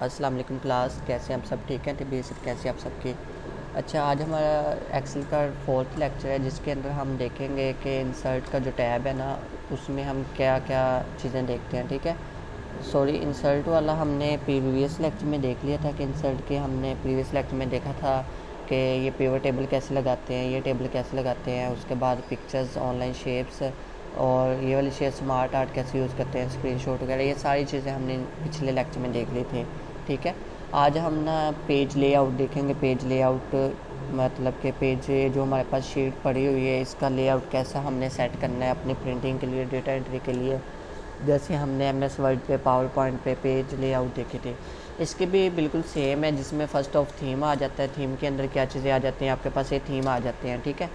अस्सलाम वालेकुम क्लास, कैसे आप सब ठीक हैं? तबीयत कैसी आप सबकी? अच्छा, आज हमारा एक्सेल का 4th लेक्चर है जिसके अंदर हम देखेंगे कि इंसर्ट का जो टैब है ना, उसमें हम क्या क्या चीज़ें देखते हैं। ठीक है, सॉरी, इंसर्ट वाला हमने प्रीवियस लेक्चर में देख लिया था कि इंसर्ट के हमने प्रीवियस लेक्चर में देखा था कि ये पिवट टेबल कैसे लगाते हैं, ये टेबल कैसे लगाते हैं, उसके बाद पिक्चर्स, ऑनलाइन शेप्स और ये वाली शेप स्मार्ट आर्ट कैसे यूज़ करते हैं, स्क्रीनशॉट वगैरह, ये सारी चीज़ें हमने पिछले लेक्चर में देख ली थी। ठीक है, आज हम ना पेज लेआउट देखेंगे। पेज लेआउट मतलब कि पेज जो हमारे पास शीट पड़ी हुई है, इसका लेआउट कैसा हमने सेट करना है अपनी प्रिंटिंग के लिए, डेटा एंट्री के लिए, जैसे हमने MS वर्ड पे, पावर पॉइंट पे पेज लेआउट देखे थे। इसके भी बिल्कुल सेम है, जिसमें फर्स्ट ऑफ थीम आ जाता है। थीम के अंदर क्या चीज़ें आ जाती हैं आपके पास, ये थीम आ जाते हैं। ठीक है,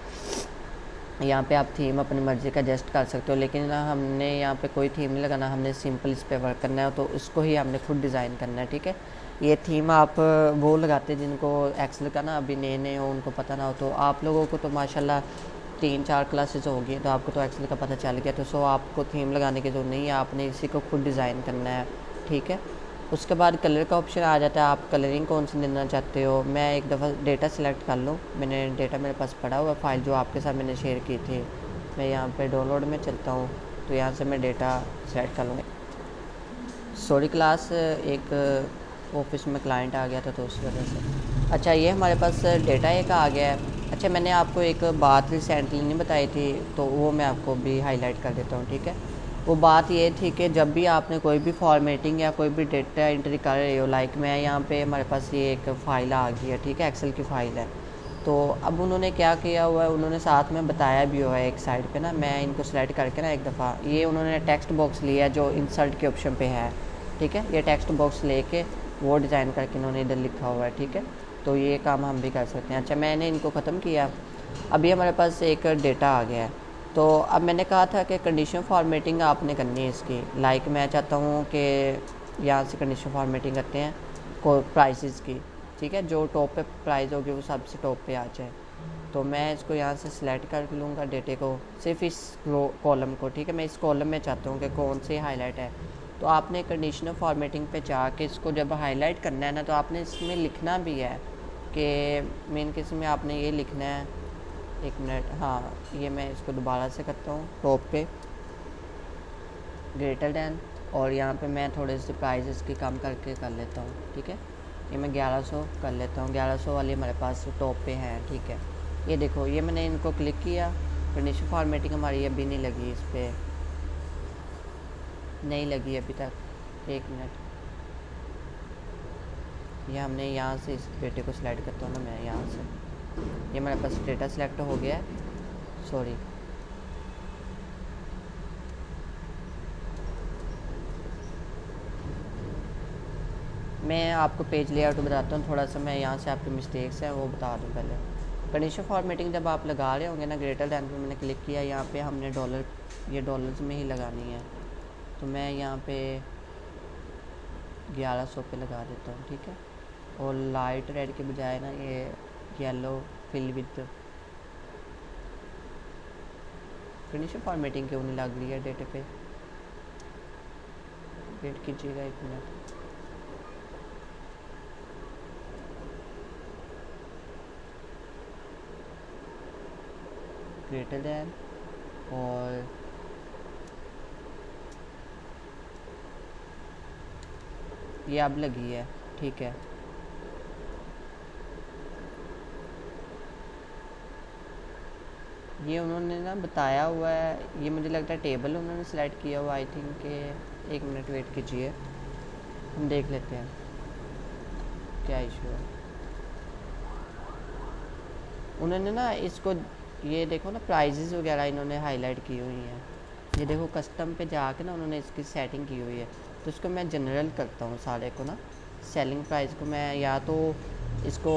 यहाँ पे आप थीम अपनी मर्ज़ी का एडजस्ट कर सकते हो, लेकिन ना हमने यहाँ पे कोई थीम नहीं लगाना, हमने सिंपल इस पे वर्क करना है, तो इसको ही हमने खुद डिज़ाइन करना है। ठीक है, ये थीम आप वो लगाते हैं जिनको एक्सेल का ना अभी नए नए हो, उनको पता ना हो। तो आप लोगों को तो माशाल्लाह 3-4 क्लासेस होगी, तो आपको तो एक्सेल का पता चल गया, तो सो आपको थीम लगाने की ज़रूरत नहीं है, आपने इसी को खुद डिज़ाइन करना है। ठीक है, उसके बाद कलर का ऑप्शन आ जाता है, आप कलरिंग कौन सी देना चाहते हो। मैं एक दफ़ा डेटा सेलेक्ट कर लूँ, मैंने डेटा मेरे पास पड़ा हुआ फाइल जो आपके साथ मैंने शेयर की थी, मैं यहाँ पे डाउनलोड में चलता हूँ, तो यहाँ से मैं डेटा सेलेक्ट कर लूँगा। सॉरी क्लास, एक ऑफिस में क्लाइंट आ गया था तो उस वजह से। अच्छा, ये हमारे पास डेटा एक आ गया है। अच्छा, मैंने आपको एक बात रिसेंटली नहीं बताई थी, तो वो मैं आपको भी हाईलाइट कर देता हूँ। ठीक है, वो बात ये थी कि जब भी आपने कोई भी फॉर्मेटिंग या कोई भी डेटा एंट्री कर रहे हो, लाइक मैं यहाँ पे हमारे पास ये एक फ़ाइल आ गई है। ठीक है, एक्सेल की फ़ाइल है। तो अब उन्होंने क्या किया हुआ है, उन्होंने साथ में बताया भी हुआ है एक साइड पे ना, मैं इनको सेलेक्ट करके ना एक दफ़ा, ये उन्होंने टेक्स्ट बॉक्स लिया जो इंसर्ट के ऑप्शन पे है। ठीक है, ये टेक्स्ट बॉक्स लेके वो डिज़ाइन करके इन्होंने इधर लिखा हुआ है। ठीक है, तो ये काम हम भी कर सकते हैं। अच्छा, मैंने इनको ख़त्म किया, अभी हमारे पास एक डेटा आ गया है। तो अब मैंने कहा था कि कंडीशन फॉर्मेटिंग आपने करनी है इसकी, लाइक मैं चाहता हूँ कि यहाँ से कंडीशन फॉर्मेटिंग करते हैं को प्राइसेस की। ठीक है, जो टॉप पे प्राइस होगी वो सबसे टॉप पे आ जाए, तो मैं इसको यहाँ से सिलेक्ट कर लूँगा डेटे को, सिर्फ इस कॉलम को। ठीक है, मैं इस कॉलम में चाहता हूँ कि कौन से हाईलाइट है, तो आपने कंडीशनल फॉर्मेटिंग पे जाके इसको जब हाईलाइट करना है ना, तो आपने इसमें लिखना भी है कि मेन केस में आपने ये लिखना है। एक मिनट, हाँ, ये मैं इसको दोबारा से करता हूँ, टॉप पे ग्रेटर दैन, और यहाँ पे मैं थोड़े से प्राइसेस की कम करके कर लेता हूँ। ठीक है, ये मैं 1100 कर लेता हूँ, 1100 वाली हमारे पास टॉप पे है। ठीक है, ये देखो, ये मैंने इनको क्लिक किया, कंडीशन फॉर्मेटिंग हमारी अभी नहीं लगी, इस पर नहीं लगी अभी तक। एक मिनट, ये हमने यहाँ से इस डेटे को सिलेक्ट करता हूँ ना मैं यहाँ से, ये मेरे पास डेटा सिलेक्ट हो गया है। सॉरी, मैं आपको पेज लेआउट बताता हूँ थोड़ा सा, मैं यहाँ से आपके मिस्टेक्स हैं वो बता दूँ पहले। कंडीशन फॉर्मेटिंग जब आप लगा रहे होंगे ना, ग्रेटर दैन पे मैंने क्लिक किया, यहाँ पे हमने डॉलर, ये डॉलर्स में ही लगानी है, तो मैं यहाँ पे 1100 पे लगा देता हूँ। ठीक है, और लाइट रेड के बजाय ना ये yellow fill with. Condition formatting क्यों नहीं लग रही है डेटे पे, वेट कीजिएगा एक मिनट। ग्रेटर दैन, और ये अब लगी है। ठीक है, ये उन्होंने ना बताया हुआ है, ये मुझे लगता है टेबल उन्होंने सेलेक्ट किया हुआ, आई थिंक के। एक मिनट वेट कीजिए, हम देख लेते हैं क्या इशू है। उन्होंने ना इसको, ये देखो ना, प्राइजेज़ वगैरह इन्होंने हाईलाइट की हुई हैं, ये देखो कस्टम पे जाके ना उन्होंने इसकी सेटिंग की हुई है। तो इसको मैं जनरल करता हूँ सारे को ना, सेलिंग प्राइस को मैं, या तो इसको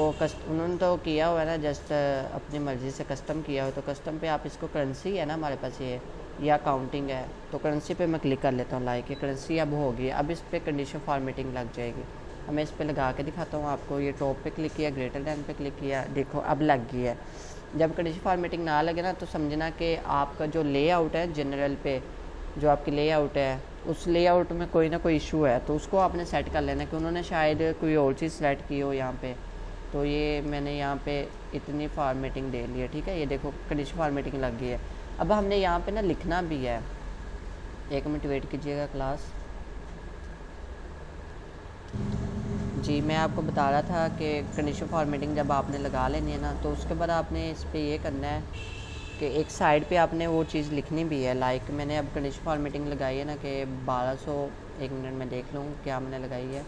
उन्होंने तो किया हुआ है ना, जस्ट अपनी मर्ज़ी से कस्टम किया हुआ, तो कस्टम पे आप इसको, करेंसी है ना हमारे पास ये, या काउंटिंग है, तो करेंसी पे मैं क्लिक कर लेता हूँ। लाइक ये करेंसी अब होगी, अब इस पर कंडीशन फॉर्मेटिंग लग जाएगी। अब मैं इस पर लगा के दिखाता हूँ आपको, ये टॉप पे क्लिक किया, ग्रेटर दैन पे क्लिक किया, देखो अब लग गई है। जब कंडीशन फॉर्मेटिंग ना लगे ना, तो समझना कि आपका जो लेआउट है जनरल पे, जो आपकी लेआउट है उस लेआउट में कोई ना कोई इशू है, तो उसको आपने सेट कर लेना कि उन्होंने शायद कोई और चीज़ सेलेक्ट की हो यहाँ पे। तो ये मैंने यहाँ पे इतनी फॉर्मेटिंग दे ली है, ठीक है। ये देखो कंडीशन फॉर्मेटिंग लग गई है। अब हमने यहाँ पे ना लिखना भी है। 1 मिनट वेट कीजिएगा क्लास। जी मैं आपको बता रहा था कि कंडीशन फॉर्मेटिंग जब आपने लगा लेनी है ना, तो उसके बाद आपने इस पर ये करना है कि एक साइड पे आपने वो चीज़ लिखनी भी है। लाइक मैंने अब कंडीशन फॉर्मेटिंग लगाई है ना कि 1200, 1 मिनट में देख लूँ क्या मैंने लगाई है।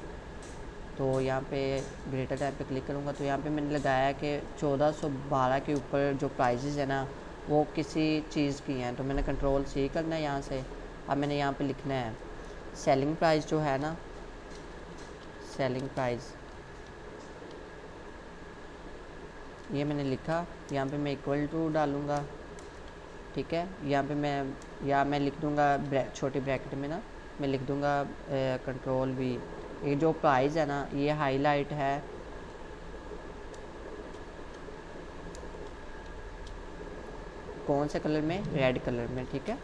तो यहाँ पे ग्रेटर टाइम पे क्लिक करूँगा तो यहाँ पे मैंने लगाया कि 1412 के ऊपर जो प्राइजेज़ है ना वो किसी चीज़ की हैं। तो मैंने कंट्रोल सी करना है यहाँ से। अब मैंने यहाँ पे लिखना है सेलिंग प्राइस जो है ना, सेलिंग प्राइस ये मैंने लिखा। यहाँ पे मैं इक्वल टू डालूँगा, ठीक है। यहाँ पे मैं लिख दूँगा छोटी ब्रैकेट में ना, मैं लिख दूँगा कंट्रोल वी। ये जो प्राइस है ना ये हाईलाइट है, कौन से कलर में, रेड कलर में, ठीक है।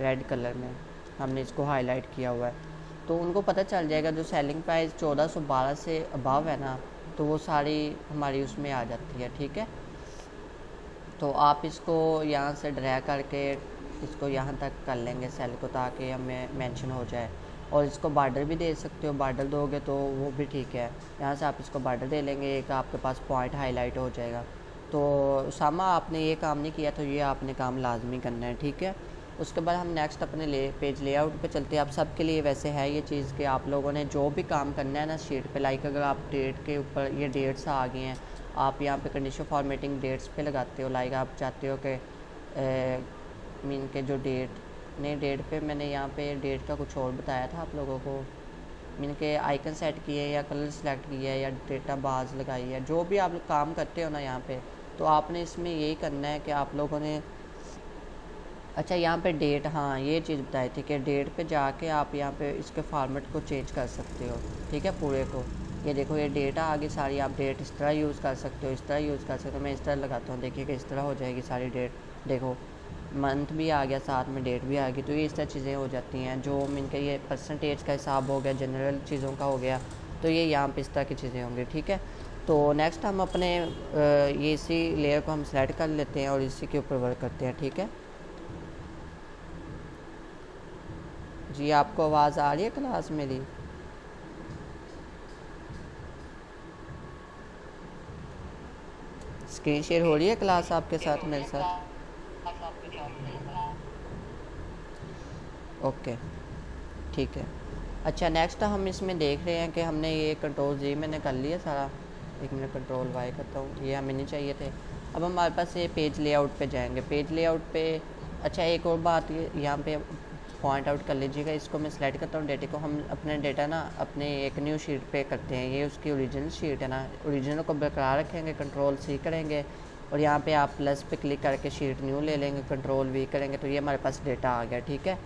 रेड कलर में हमने इसको हाईलाइट किया हुआ है। तो उनको पता चल जाएगा जो सेलिंग प्राइस 1412 से अबव है ना, तो वो सारी हमारी उसमें आ जाती है, ठीक है। तो आप इसको यहाँ से ड्रैग करके इसको यहाँ तक कर लेंगे सेल को, ताकि हमें मेंशन हो जाए। और इसको बॉर्डर भी दे सकते हो, बॉर्डर दोगे तो वो भी ठीक है। यहाँ से आप इसको बॉर्डर दे लेंगे, एक आपके पास पॉइंट हाईलाइट हो जाएगा। तो सामा आपने ये काम नहीं किया तो ये आपने काम लाजमी करना है, ठीक है। उसके बाद हम नेक्स्ट अपने पेज लेआउट पे चलते हैं। आप सबके लिए वैसे है ये चीज़ कि आप लोगों ने जो भी काम करना है ना शीट पे, लाइक अगर आप डेट के ऊपर ये डेट्स आ गए हैं, आप यहाँ पे कंडीशन फॉर्मेटिंग डेट्स पे लगाते हो। लाइक आप चाहते हो कि मीन के जो डेट पे मैंने यहाँ पे डेट का कुछ और बताया था आप लोगों को, मीन के आइकन सेट किए या कलर सेलेक्ट किया है या डेटा बाज लगाई है, जो भी आप लोग काम करते हो ना यहाँ पे, तो आपने इसमें यही करना है कि आप लोगों ने अच्छा यहाँ पे डेट, हाँ ये चीज़ बताई थी कि डेट पे जाके आप यहाँ पे इसके फॉर्मेट को चेंज कर सकते हो, ठीक है, पूरे को। ये देखो ये डेटा आगे सारी, आप डेट इस तरह यूज़ कर सकते हो, इस तरह यूज़ कर सकते हो। मैं इस तरह लगाता हूँ, देखिए कि इस तरह हो जाएगी सारी डेट। देखो मंथ भी आ गया, साथ में डेट भी आ गई। तो ये इस तरह चीज़ें हो जाती हैं। जो इनका ये परसेंटेज का हिसाब हो गया, जनरल चीज़ों का हो गया, तो ये यहाँ पे इस तरह की चीज़ें होंगी, ठीक है। तो नेक्स्ट हम अपने ये इसी लेयर को हम सेलेक्ट कर लेते हैं और इसी के ऊपर वर्क करते हैं, ठीक है। जी आपको आवाज़ आ रही है क्लास मेरी? स्क्रीन शेयर हो रही है क्लास आपके साथ, मेरे साथ? ओके ठीक है। अच्छा नेक्स्ट हम इसमें देख रहे हैं कि हमने ये कंट्रोल जी मैंने कर लिया सारा। 1 मिनट कंट्रोल वाई करता हूँ, ये हमें नहीं चाहिए थे। अब हमारे पास ये पेज लेआउट पे जाएंगे। पेज लेआउट पे अच्छा एक और बात यहाँ पे पॉइंट आउट कर लीजिएगा। इसको मैं सेलेक्ट करता हूँ डेटा को। हम अपने डेटा ना अपने एक न्यू शीट पे करते हैं। ये उसकी ओरिजिनल शीट है ना, ओरिजिनल को बरकरार रखेंगे, कंट्रोल सी करेंगे और यहाँ पे आप प्लस पे क्लिक करके शीट न्यू ले लेंगे, कंट्रोल वी करेंगे तो ये हमारे पास डेटा आ गया, ठीक है।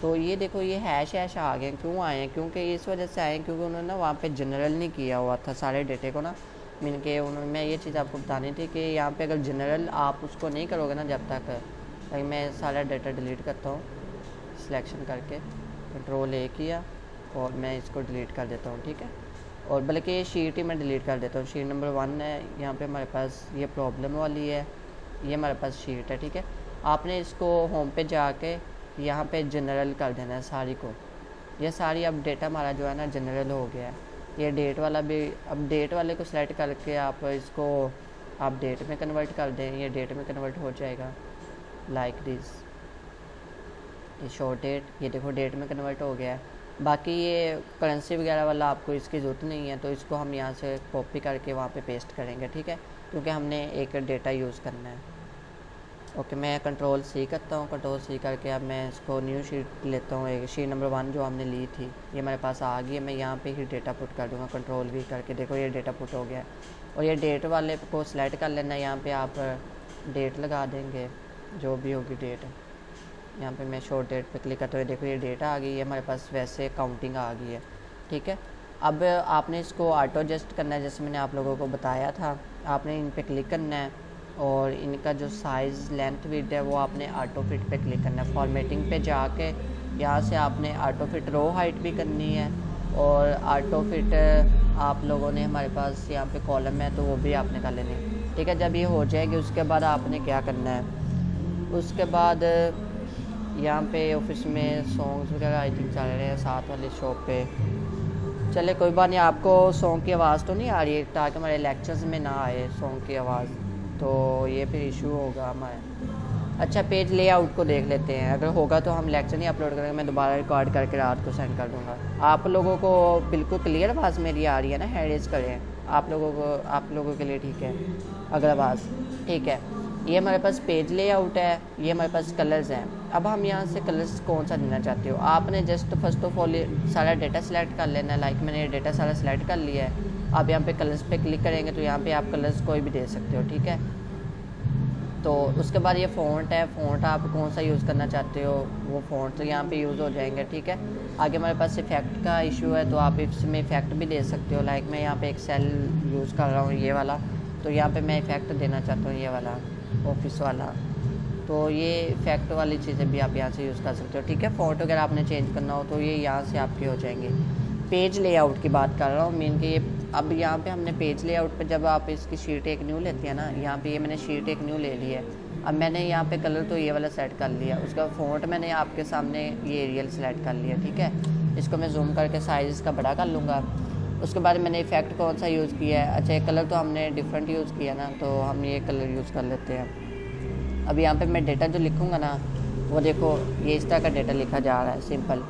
तो ये देखो ये हैश आ गए, क्यों आए हैं? क्योंकि इस वजह से आए हैं क्योंकि उन्होंने ना वहाँ पे जनरल नहीं किया हुआ था सारे डेटे को ना। मीन के उन्होंने, मैं ये चीज़ आपको बतानी थी कि यहाँ पे अगर जनरल आप उसको नहीं करोगे ना जब तक, मैं सारा डेटा डिलीट करता हूँ सिलेक्शन करके, कंट्रोल ए किया और मैं इसको डिलीट कर देता हूँ, ठीक है। और बल्कि ये शीट ही मैं डिलीट कर देता हूँ। शीट नंबर 1 है, यहाँ पे हमारे पास ये प्रॉब्लम वाली है, ये हमारे पास शीट है, ठीक है। आपने इसको होम पे जाके यहाँ पे जनरल कर देना है सारी को। ये सारी अब डेटा हमारा जो है ना जनरल हो गया है। ये डेट वाला भी, अब डेट वाले को सेलेक्ट करके आप इसको आप डेट में कन्वर्ट कर दें, ये डेट में कन्वर्ट हो जाएगा लाइक दिस। ये शॉर्ट डेट, ये देखो डेट में कन्वर्ट हो गया है। बाकी ये करेंसी वगैरह वाला आपको इसकी ज़रूरत नहीं है, तो इसको हम यहाँ से कॉपी करके वहाँ पे पेस्ट करेंगे, ठीक है, क्योंकि हमने एक डेटा यूज़ करना है। ओके मैं कंट्रोल सी करता हूँ, कंट्रोल सी करके अब मैं इसको न्यू शीट लेता हूँ। एक शीट नंबर 1 जो हमने ली थी ये हमारे पास आ गई है। मैं यहाँ पे ही डेटा पुट कर दूँगा, कंट्रोल वी करके। देखो ये डेटा पुट हो गया है। और ये डेट वाले को सिलेक्ट कर लेना है, यहाँ पे आप डेट लगा देंगे जो भी होगी डेट। यहाँ पे मैं शॉर्ट डेट पे क्लिक करता हूँ, देखो ये डेटा आ गई है हमारे पास, वैसे काउंटिंग आ गई है, ठीक है। अब आपने इसको ऑटो एडजस्ट करना है, जैसे मैंने आप लोगों को बताया था। आपने इन पे क्लिक करना है और इनका जो साइज़ लेंथ विड्थ है वो आपने ऑटो फिट पे क्लिक करना है। फॉर्मेटिंग पे जाके यहाँ से आपने ऑटो फिट रो हाइट भी करनी है, और ऑटो फिट आप लोगों ने हमारे पास यहाँ पे कॉलम है तो वो भी आपने कर लेने। ठीक है, जब ये हो जाएगी उसके बाद आपने क्या करना है, उसके बाद यहाँ पे ऑफिस में सॉन्ग्स वगैरह आई थिंक चल रहे हैं साथ वाले शॉप पे। चले कोई बात नहीं, आपको सॉन्ग की आवाज़ तो नहीं आ रही है, ताकि हमारे लेक्चर्स में ना आए सॉन्ग की आवाज़, तो ये फिर इशू होगा हमारे। अच्छा, पेज लेआउट को देख लेते हैं, अगर होगा तो हम लेक्चर नहीं अपलोड करेंगे, मैं दोबारा रिकॉर्ड करके रात को सेंड कर दूंगा। आप लोगों को बिल्कुल क्लियर आवाज़ मेरी आ रही है ना? हैंड रेज करें आप लोगों के लिए, ठीक है? अगर आवाज़ ठीक है। ये हमारे पास पेज लेआउट है, ये हमारे पास कलर्स हैं। अब हम यहाँ से कलर्स कौन सा देना चाहते हो, आपने जस्ट फर्स्ट ऑफ ऑल सारा डेटा सेलेक्ट कर लेना है। लाइक मैंने डेटा सारा सेलेक्ट कर लिया है। आप यहाँ पे कलर्स पे क्लिक करेंगे तो यहाँ पे आप कलर्स कोई भी दे सकते हो, ठीक है? तो उसके बाद ये फ़ॉन्ट है, फ़ॉन्ट आप कौन सा यूज़ करना चाहते हो वो फ़ॉन्ट तो यहाँ पे यूज़ हो जाएंगे, ठीक है? आगे हमारे पास इफ़ेक्ट का इशू है, तो आप इसमें इफ़ेक्ट भी दे सकते हो। लाइक मैं यहाँ पे एक्सेल यूज़ कर रहा हूँ ये वाला, तो यहाँ पे मैं इफ़ेक्ट देना चाहता हूँ ये वाला ऑफिस वाला, तो ये इफ़ेक्ट वाली चीज़ें भी आप यहाँ से यूज़ कर सकते हो, ठीक है? फ़ॉन्ट वगैरह आपने चेंज करना हो तो ये यहाँ से आपके हो जाएंगे। पेज लेआउट की बात कर रहा हूँ मीन कि ये अब यहाँ पे हमने पेज लेआउट पे जब आप इसकी शीट एक न्यू लेते हैं ना, यहाँ पे ये मैंने शीट एक न्यू ले ली है। अब मैंने यहाँ पे कलर तो ये वाला सेलेक्ट कर लिया, उसका फ़ॉन्ट मैंने आपके सामने ये एरियल सेलेक्ट कर लिया, ठीक है? इसको मैं जूम करके साइज़ इसका बड़ा कर लूँगा। उसके बाद मैंने इफ़ेक्ट कौन सा यूज़ किया है, अच्छा ये कलर तो हमने डिफरेंट यूज़ किया ना, तो हम ये कलर यूज़ कर लेते हैं। अब यहाँ पे मैं डेटा जो लिखूँगा ना, वो देखो ये इस तरह का डेटा लिखा जा रहा है, सिंपल।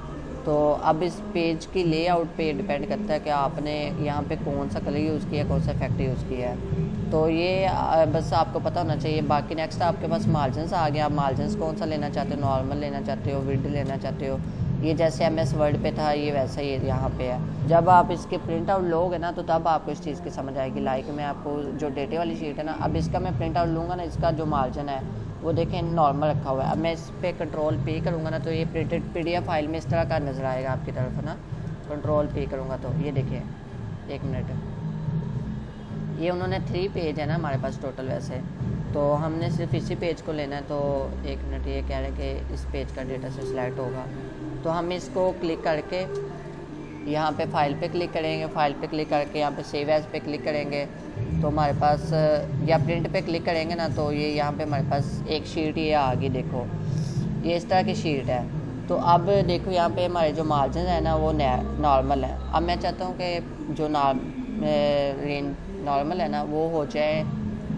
तो अब इस पेज की लेआउट पे डिपेंड करता है कि आपने यहाँ पे कौन सा कलर यूज़ किया है, कौन सा इफेक्ट यूज़ किया है। तो ये बस आपको पता होना चाहिए। बाकी नेक्स्ट आपके पास मार्जिनस आ गया। आप मार्जिनस कौन सा लेना चाहते हो, नॉर्मल लेना चाहते हो, विड लेना चाहते हो। ये जैसे MS वर्ड पे था, ये वैसा ही यहाँ पे है। जब आप इसके प्रिंट आउट लोगे ना, तो तब आपको इस चीज़ की समझ आएगी। लाइक मैं आपको जो डेटे वाली शीट है ना, अब इसका मैं प्रिंट आउट लूँगा ना, इसका जो मार्जिन है वो देखें नॉर्मल रखा हुआ है। अब मैं इस पर कंट्रोल पे करूँगा ना, तो ये प्रिंटेड PDF फाइल में इस तरह का नज़र आएगा आपकी तरफ ना। कंट्रोल पे करूँगा तो ये देखिए, एक मिनट, ये उन्होंने 3 पेज है ना हमारे पास टोटल वैसे, तो हमने सिर्फ इसी पेज को लेना है। तो एक मिनट, ये कह रहे हैं कि इस पेज का डेटा से सिलेक्ट होगा, तो हम इसको क्लिक करके यहाँ पे फाइल पे क्लिक करेंगे। फाइल पे क्लिक करके यहाँ पे सेव एज पे क्लिक करेंगे, तो हमारे पास या प्रिंट पे क्लिक करेंगे ना, तो ये यहाँ पे हमारे पास एक शीट ये आ गई। देखो ये इस तरह की शीट है। तो अब देखो यहाँ पे हमारे जो मार्जिन है ना वो नॉर्मल है। अब मैं चाहता हूँ कि जो नॉर्मल है ना वो हो जाए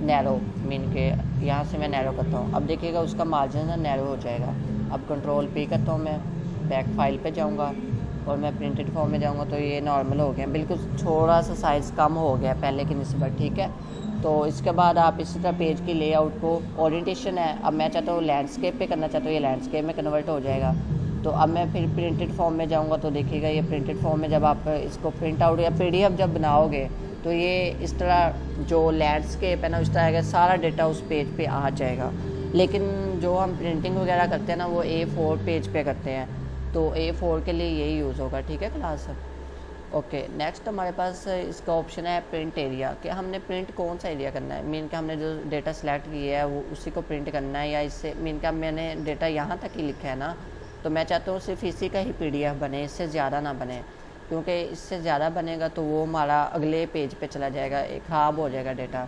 नैरो, मीन के यहाँ से मैं नैरो करता हूँ। अब देखिएगा उसका मार्जिन ना नैरो हो जाएगा। अब कंट्रोल पे करता हूँ, मैं बैक फाइल पे जाऊँगा और मैं प्रिंटेड फॉर्म में जाऊँगा, तो ये नॉर्मल हो गया, बिल्कुल थोड़ा सा साइज़ कम हो गया पहले की निस्बत, ठीक है? तो इसके बाद आप इसी तरह पेज की लेआउट को, ओरिएंटेशन है, अब मैं चाहता हूँ लैंडस्केप पे करना चाहता हूँ, ये लैंडस्केप में कन्वर्ट हो जाएगा। तो अब मैं फिर प्रिंटेड फॉर्म में जाऊँगा, तो देखिएगा ये प्रिंटेड फॉर्म में जब आप इसको प्रिंट आउट या PDF जब बनाओगे, तो ये इस तरह जो लैंडस्केप है ना उस तरह का सारा डेटा उस पेज पे आ जाएगा। लेकिन जो हम प्रिंटिंग वगैरह करते हैं ना वो A4 पेज पे करते हैं, तो A4 के लिए यही यूज़ होगा, ठीक है क्लास? ओके, नेक्स्ट हमारे पास इसका ऑप्शन है प्रिंट एरिया, कि हमने प्रिंट कौन सा एरिया करना है। मीन का हमने जो डेटा सेलेक्ट किया है वो उसी को प्रिंट करना है, या इससे मीन का मैंने डेटा यहाँ तक ही लिखा है ना, तो मैं चाहता हूँ सिर्फ इसी का ही PDF बने, इससे ज़्यादा ना बने, क्योंकि इससे ज़्यादा बनेगा तो वो हमारा अगले पेज पे चला जाएगा, ख़राब हो जाएगा डेटा।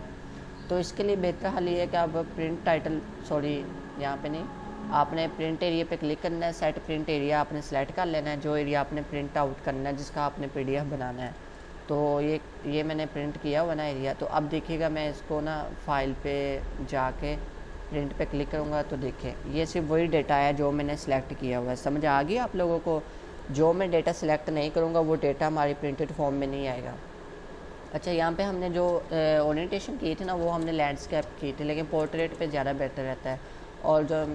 तो इसके लिए बेहतर हल ये है कि आप प्रिंट टाइटल, सॉरी यहाँ पे नहीं, आपने प्रिंट एरिया पे क्लिक करना है। सेट प्रिंट एरिया आपने सेलेक्ट कर लेना है, जो एरिया आपने प्रिंट आउट करना है, जिसका आपने PDF बनाना है। तो ये मैंने प्रिंट किया हुआ ना एरिया। तो अब देखिएगा मैं इसको ना फाइल पे जाके प्रिंट पे क्लिक करूँगा, तो देखें ये सिर्फ वही डेटा है जो मैंने सेलेक्ट किया हुआ है। समझ आ गई आप लोगों को? जो मैं डेटा सेलेक्ट नहीं करूँगा वो डेटा हमारी प्रिंटेड फॉर्म में नहीं आएगा। अच्छा, यहाँ पे हमने जो ओरिएंटेशन की थी ना वो हमने लैंडस्केप की थी, लेकिन पोर्ट्रेट पे ज़्यादा बेटर रहता है, और जो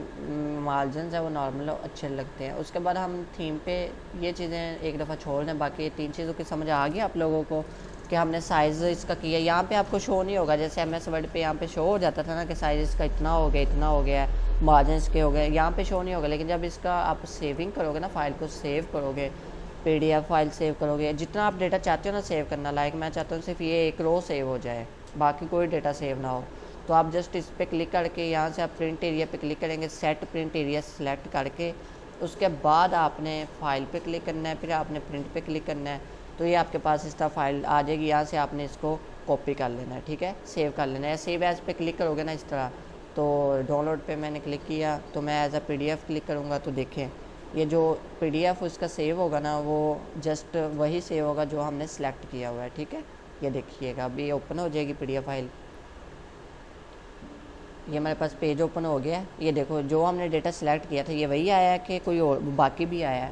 मार्जिन है वो नॉर्मल अच्छे लगते हैं। उसके बाद हम थीम पे ये चीज़ें एक दफ़ा छोड़ दें। बाकी 3 चीज़ों की समझ आ गई आप लोगों को कि हमने साइज़ इसका किया। यहाँ पे आपको शो नहीं होगा, जैसे MS वर्ड पे यहाँ पे शो हो जाता था ना कि साइज़ इसका इतना हो गया, इतना हो गया, मार्जिन इसके हो गए, यहाँ पे शो नहीं होगा। लेकिन जब इसका आप सेविंग करोगे ना, फाइल को सेव करोगे, PDF फाइल सेव करोगे, जितना आप डेटा चाहते हो ना सेव करना, लाइक मैं चाहता हूँ सिर्फ ये एक रो सेव हो जाए, बाकी कोई डेटा सेव ना हो, तो आप जस्ट इस पर क्लिक करके यहाँ से आप प्रिंट एरिया पे क्लिक करेंगे। सेट प्रिंट एरिया सेलेक्ट करके उसके बाद आपने फ़ाइल पे क्लिक करना है, फिर आपने प्रिंट पे क्लिक करना है, तो ये आपके पास इस तरह फ़ाइल आ जाएगी। यहाँ से आपने इसको कॉपी कर लेना है, ठीक है, सेव कर लेना है। सेव एज़ पे क्लिक करोगे ना इस तरह, तो डाउनलोड पे मैंने क्लिक किया, तो मैं एज अ PDF क्लिक करूँगा, तो देखें ये जो PDF उसका सेव होगा ना, वो जस्ट वही सेव होगा जो हमने सेलेक्ट किया हुआ है, ठीक है। ये देखिएगा अभी ओपन हो जाएगी PDF फाइल। ये हमारे पास पेज ओपन हो गया है। ये देखो जो हमने डेटा सेलेक्ट किया था ये वही आया है कि कोई और बाकी भी आया है?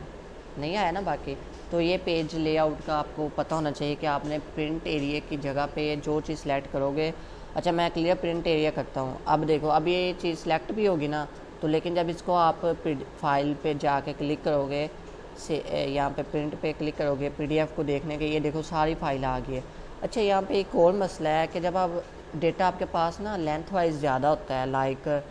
नहीं आया ना बाकी। तो ये पेज लेआउट का आपको पता होना चाहिए कि आपने प्रिंट एरिया की जगह पे जो चीज़ सेलेक्ट करोगे। अच्छा मैं क्लियर प्रिंट एरिया करता हूँ। अब देखो अब ये चीज़ सेलेक्ट भी होगी ना, तो लेकिन जब इसको आप फाइल पे जाके क्लिक करोगे, से यहाँ पे प्रिंट पे क्लिक करोगे PDF को देखने के, ये देखो सारी फाइल आ गई है। अच्छा यहाँ पे एक और मसला है कि जब आप डेटा आपके पास ना लेंथ वाइज ज़्यादा होता है, लाइक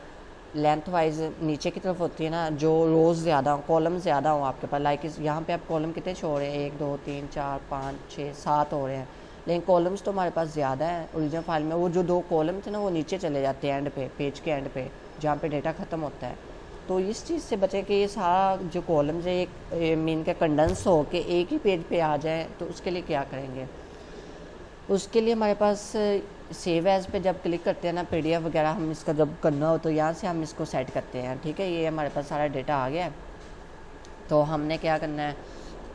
लेंथ वाइज नीचे की तरफ होती है ना, जो रोज़ ज़्यादा हो, कॉलम ज़्यादा हो आपके पास, लाइक इस यहाँ पे आप कॉलम कितने शो हो रहे हैं, 1 2 3 4 5 6 7 हो रहे हैं, लेकिन कॉलम्स तो हमारे पास ज़्यादा है ओरिजिनल फाइल में। वो जो 2 कॉलम थे ना वो नीचे चले जाते हैं एंड पे, पेज के एंड पे जहाँ पे डेटा ख़त्म होता है। तो इस चीज़ से बचे कि ये सारा जो कॉलम्स है एक मीन का कंडेंस हो के एक ही पेज पे आ जाए, तो उसके लिए क्या करेंगे? उसके लिए हमारे पास सेव एज़ पे जब क्लिक करते हैं ना, PDF वगैरह हम इसका जब करना हो तो यहाँ से हम इसको सेट करते हैं, ठीक है। ये हमारे पास सारा डेटा आ गया है। तो हमने क्या करना है,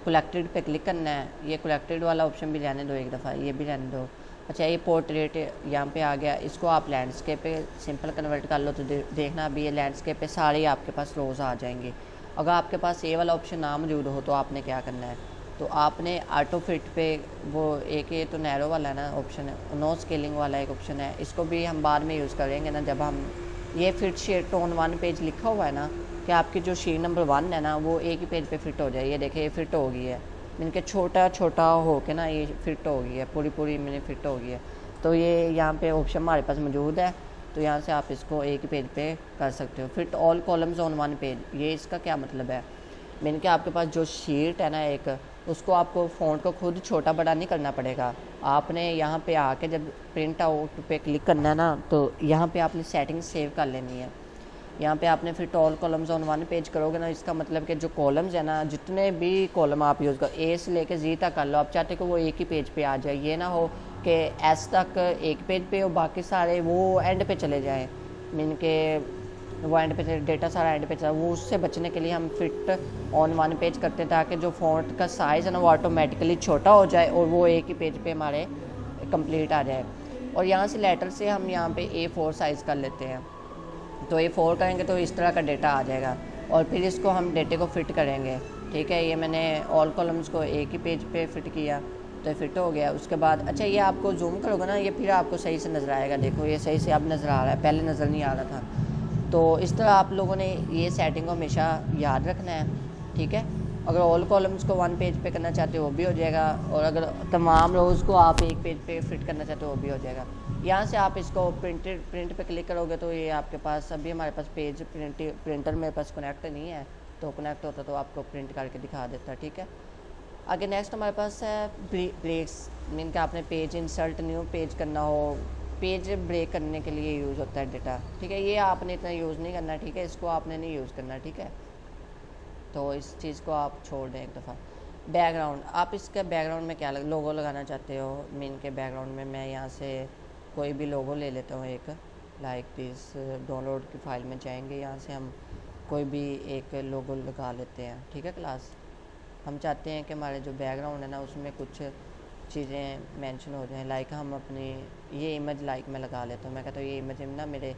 कलेक्टेड पे क्लिक करना है। ये कलेक्टेड वाला ऑप्शन भी रहने दो एक दफ़ा, ये भी रहने दो। अच्छा ये पोर्ट्रेट यहाँ पे आ गया, इसको आप लैंडस्केप पे सिंपल कन्वर्ट कर लो, तो देखना अभी ये लैंडस्केप पे सारे आपके पास रोज़ आ जाएंगे। अगर आपके पास ये वाला ऑप्शन ना मौजूद हो तो आपने क्या करना है, तो आपने ऑटो फिट पे वो एक ये तो नैरो वाला है ना ऑप्शन है, नो स्केलिंग वाला एक ऑप्शन है, इसको भी हम बाद में यूज़ करेंगे ना, जब हम ये फिट शीट ऑन 1 पेज लिखा हुआ है ना कि आपकी जो शीट नंबर 1 है ना वो एक ही पेज पे फिट हो जाए। ये देखिए ये फिट हो गई है, इनके छोटा छोटा हो के ना ये फिट हो गई है, पूरी पूरी मैंने फिट हो गई है। तो ये यहाँ पे ऑप्शन हमारे पास मौजूद है, तो यहाँ से आप इसको एक ही पेज पे कर सकते हो, fit all columns on 1 page. ये इसका क्या मतलब है, मैंने कि आपके पास जो शीट है ना एक, उसको आपको फ़ॉन्ट को खुद छोटा बड़ा नहीं करना पड़ेगा। आपने यहाँ पे आके जब प्रिंट आउट पे क्लिक करना है ना, तो यहाँ पे आपने सेटिंग सेव कर लेनी है। यहाँ पे आपने फिर ऑल कॉलम्स ऑन 1 पेज करोगे ना, इसका मतलब कि जो कॉलम्स है ना, जितने भी कॉलम आप यूज़ करो, A से लेके Z तक कर लो, आप चाहते हो कि वो एक ही पेज पे आ जाए। ये ना हो कि S तक एक पेज पे हो, बाकी सारे वो एंड पे चले जाएँ, मीन के वो एंड पे डेटा सारा एंड पे चला, वो उससे बचने के लिए हम फिट ऑन 1 पेज करते हैं, ताकि जो फ़ॉन्ट का साइज़ है ना वो ऑटोमेटिकली छोटा हो जाए और वो एक ही पेज पे हमारे कंप्लीट आ जाए। और यहाँ से लेटर से हम यहाँ पे A4 साइज़ कर लेते हैं, तो A4 करेंगे तो इस तरह का डेटा आ जाएगा, और फिर इसको हम डेटे को फिट करेंगे, ठीक है। ये मैंने ऑल कॉलम्स को एक ही पेज पे फिट किया, तो फिट हो गया। उसके बाद अच्छा ये आपको जूम करोगे ना, ये फिर आपको सही से नज़र आएगा। देखो ये सही से अब नज़र आ रहा है, पहले नज़र नहीं आ रहा था। तो इस तरह आप लोगों ने ये सेटिंग को हमेशा याद रखना है, ठीक है। अगर ऑल कॉलम्स को 1 पेज पे करना चाहते हो वो भी हो जाएगा, और अगर तमाम रोज़ को आप एक पेज पे फिट करना चाहते हो वो भी हो जाएगा। यहाँ से आप इसको प्रिंट पे क्लिक करोगे तो ये आपके पास, अभी हमारे पास पेज प्रिंटर मेरे पास कनेक्ट नहीं है, तो कनेक्ट होता तो आपको प्रिंट करके दिखा देता, ठीक है। आगे नेक्स्ट हमारे पास है ब्रेक्स, मीन का आपने पेज इंसर्ट न्यू पेज करना हो, पेज ब्रेक करने के लिए यूज़ होता है डेटा, ठीक है। ये आपने इतना यूज़ नहीं करना, ठीक है, इसको आपने नहीं यूज़ करना, ठीक है। तो इस चीज़ को आप छोड़ दें एक दफ़ा। बैकग्राउंड, आप इसका बैकग्राउंड में क्या लोगो लगाना चाहते हो, मीन के बैकग्राउंड में मैं यहाँ से कोई भी लोगो ले लेता हूँ एक, लाइक दिस। डाउनलोड की फ़ाइल में जाएंगे, यहाँ से हम कोई भी एक लोगो लगा लेते हैं, ठीक है। क्लास हम चाहते हैं कि हमारे जो बैकग्राउंड है ना उसमें कुछ चीज़ें मेंशन हो जाएं, लाइक हम अपनी ये इमेज लाइक मैं लगा लेता हूँ। मैं कहता हूँ ये इमेज ना मेरे